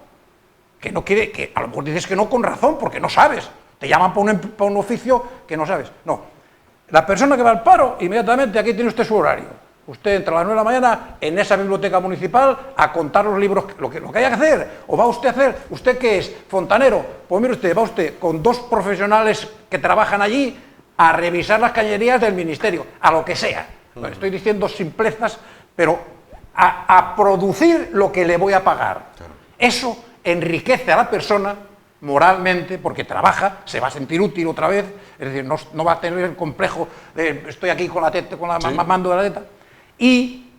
quiere, que a lo mejor dices que no con razón, porque no sabes. Te llaman para un oficio que no sabes. No. La persona que va al paro, inmediatamente aquí tiene usted su horario. Usted entra a las 9 de la mañana en esa biblioteca municipal a contar los libros, lo que haya que hacer. O va usted a hacer, ¿usted qué es? Fontanero. Pues mire usted, va usted con 2 profesionales que trabajan allí a revisar las cañerías del ministerio, a lo que sea. Bueno, estoy diciendo simplezas, pero a producir lo que le voy a pagar. Claro. Eso enriquece a la persona moralmente, porque trabaja, se va a sentir útil otra vez, es decir, no va a tener el complejo de estoy aquí con la teta, mamando de la teta, y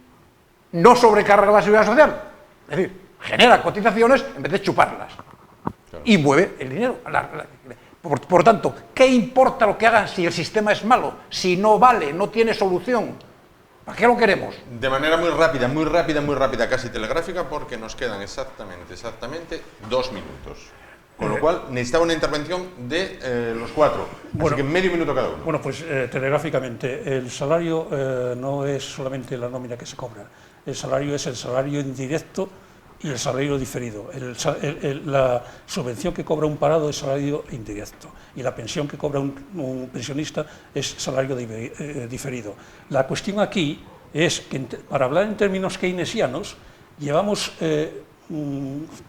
no sobrecarga la seguridad social, es decir, genera cotizaciones en vez de chuparlas, claro. Y mueve el dinero. Por tanto, ¿qué importa lo que hagan si el sistema es malo, si no vale, no tiene solución? ¿Para qué lo queremos? De manera muy rápida, casi telegráfica, porque nos quedan exactamente 2 minutos. Con lo cual, necesitaba una intervención de los 4, así que medio minuto cada uno. Bueno, pues telegráficamente, el salario no es solamente la nómina que se cobra, el salario es el salario indirecto y el salario diferido. La subvención que cobra un parado es salario indirecto y la pensión que cobra un pensionista es salario diferido. La cuestión aquí es que, para hablar en términos keynesianos, llevamos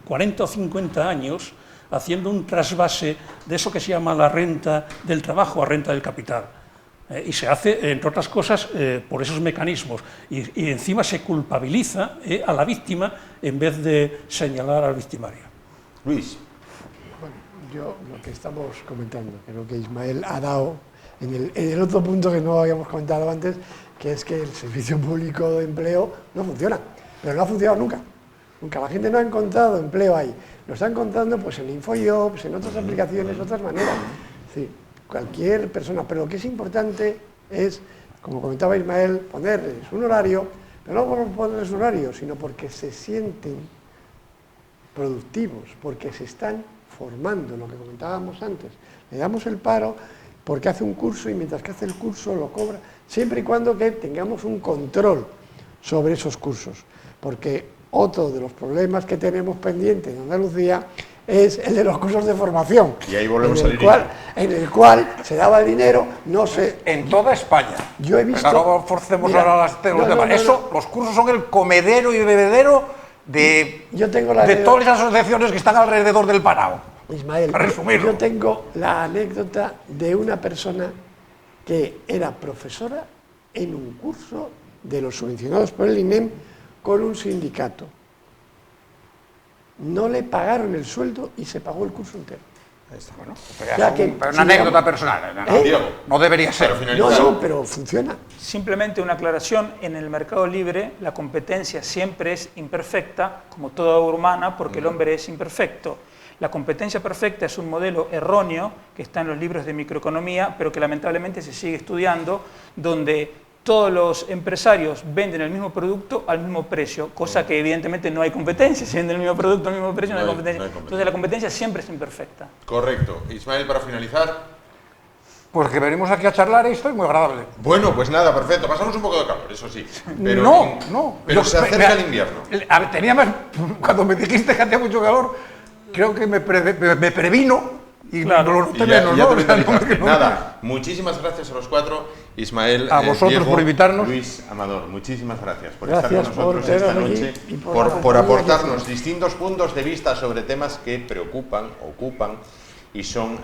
40 o 50 años haciendo un trasvase de eso que se llama la renta del trabajo a renta del capital. Y se hace, entre otras cosas, por esos mecanismos. Y encima se culpabiliza a la víctima en vez de señalar al victimario. Luis. Bueno, yo lo que estamos comentando, creo que Ismael ha dado en el otro punto que no habíamos comentado antes, que es que el servicio público de empleo no funciona, pero no ha funcionado nunca. Nunca la gente no ha encontrado empleo ahí. Lo está encontrando pues en Infojobs, en otras aplicaciones, otras maneras. Es decir, cualquier persona, pero lo que es importante es, como comentaba Ismael, ponerles un horario, pero no por ponerles un horario, sino porque se sienten productivos, porque se están formando, lo que comentábamos antes. Le damos el paro porque hace un curso y mientras que hace el curso lo cobra, siempre y cuando que tengamos un control sobre esos cursos, porque otro de los problemas que tenemos pendientes en Andalucía es el de los cursos de formación. Y ahí volvemos en el cual se daba el dinero, no sé... En toda España. Yo he visto... No forcemos ahora los demás. Eso, los cursos son el comedero y bebedero de todas las asociaciones que están alrededor del parado. Ismael, yo tengo la anécdota de una persona que era profesora en un curso de los subvencionados por el INEM con un sindicato. No le pagaron el sueldo y se pagó el curso entero. Bueno, una anécdota personal. No debería ser. No, pero funciona. Simplemente una aclaración, en el mercado libre la competencia siempre es imperfecta, como toda humana, porque el hombre es imperfecto. La competencia perfecta es un modelo erróneo que está en los libros de microeconomía, pero que lamentablemente se sigue estudiando, donde todos los empresarios venden el mismo producto al mismo precio, cosa que evidentemente no hay competencia. Si venden el mismo producto al mismo precio, no hay competencia. Entonces la competencia siempre es imperfecta. Correcto. Ismael, para finalizar. Pues que venimos aquí a charlar y estoy muy agradable. Bueno, pues nada, perfecto. Pasamos un poco de calor, eso sí. Pero no. Pero se acerca el invierno. A ver, tenía más... Cuando me dijiste que hacía mucho calor, creo que me previno. Y claro. no lo noté menos, ¿no? Nada, muchísimas gracias a los cuatro. Ismael, a vosotros Diego, por invitarnos. Luis, Amador, muchísimas gracias por estar con nosotros esta noche, por aportarnos distintos puntos de vista sobre temas que preocupan, ocupan y son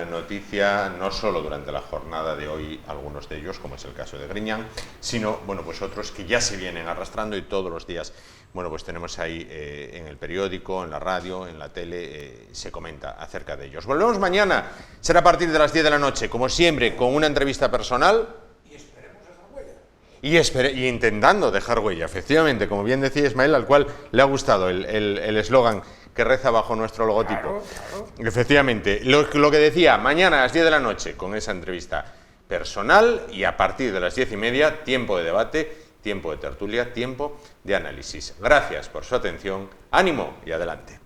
noticia no solo durante la jornada de hoy, algunos de ellos, como es el caso de Griñán, sino, bueno, pues otros que ya se vienen arrastrando y todos los días, bueno, pues tenemos ahí en el periódico, en la radio, en la tele, se comenta acerca de ellos. Volvemos mañana, será a partir de las 10 de la noche, como siempre, con una entrevista personal. Y esperemos dejar huella. Y intentando dejar huella, efectivamente, como bien decía Ismael, al cual le ha gustado el eslogan que reza bajo nuestro logotipo. Claro. Efectivamente, lo que decía, mañana a las 10 de la noche, con esa entrevista personal y a partir de las 10:30, tiempo de debate, tiempo de tertulia, tiempo de análisis. Gracias por su atención, ánimo y adelante.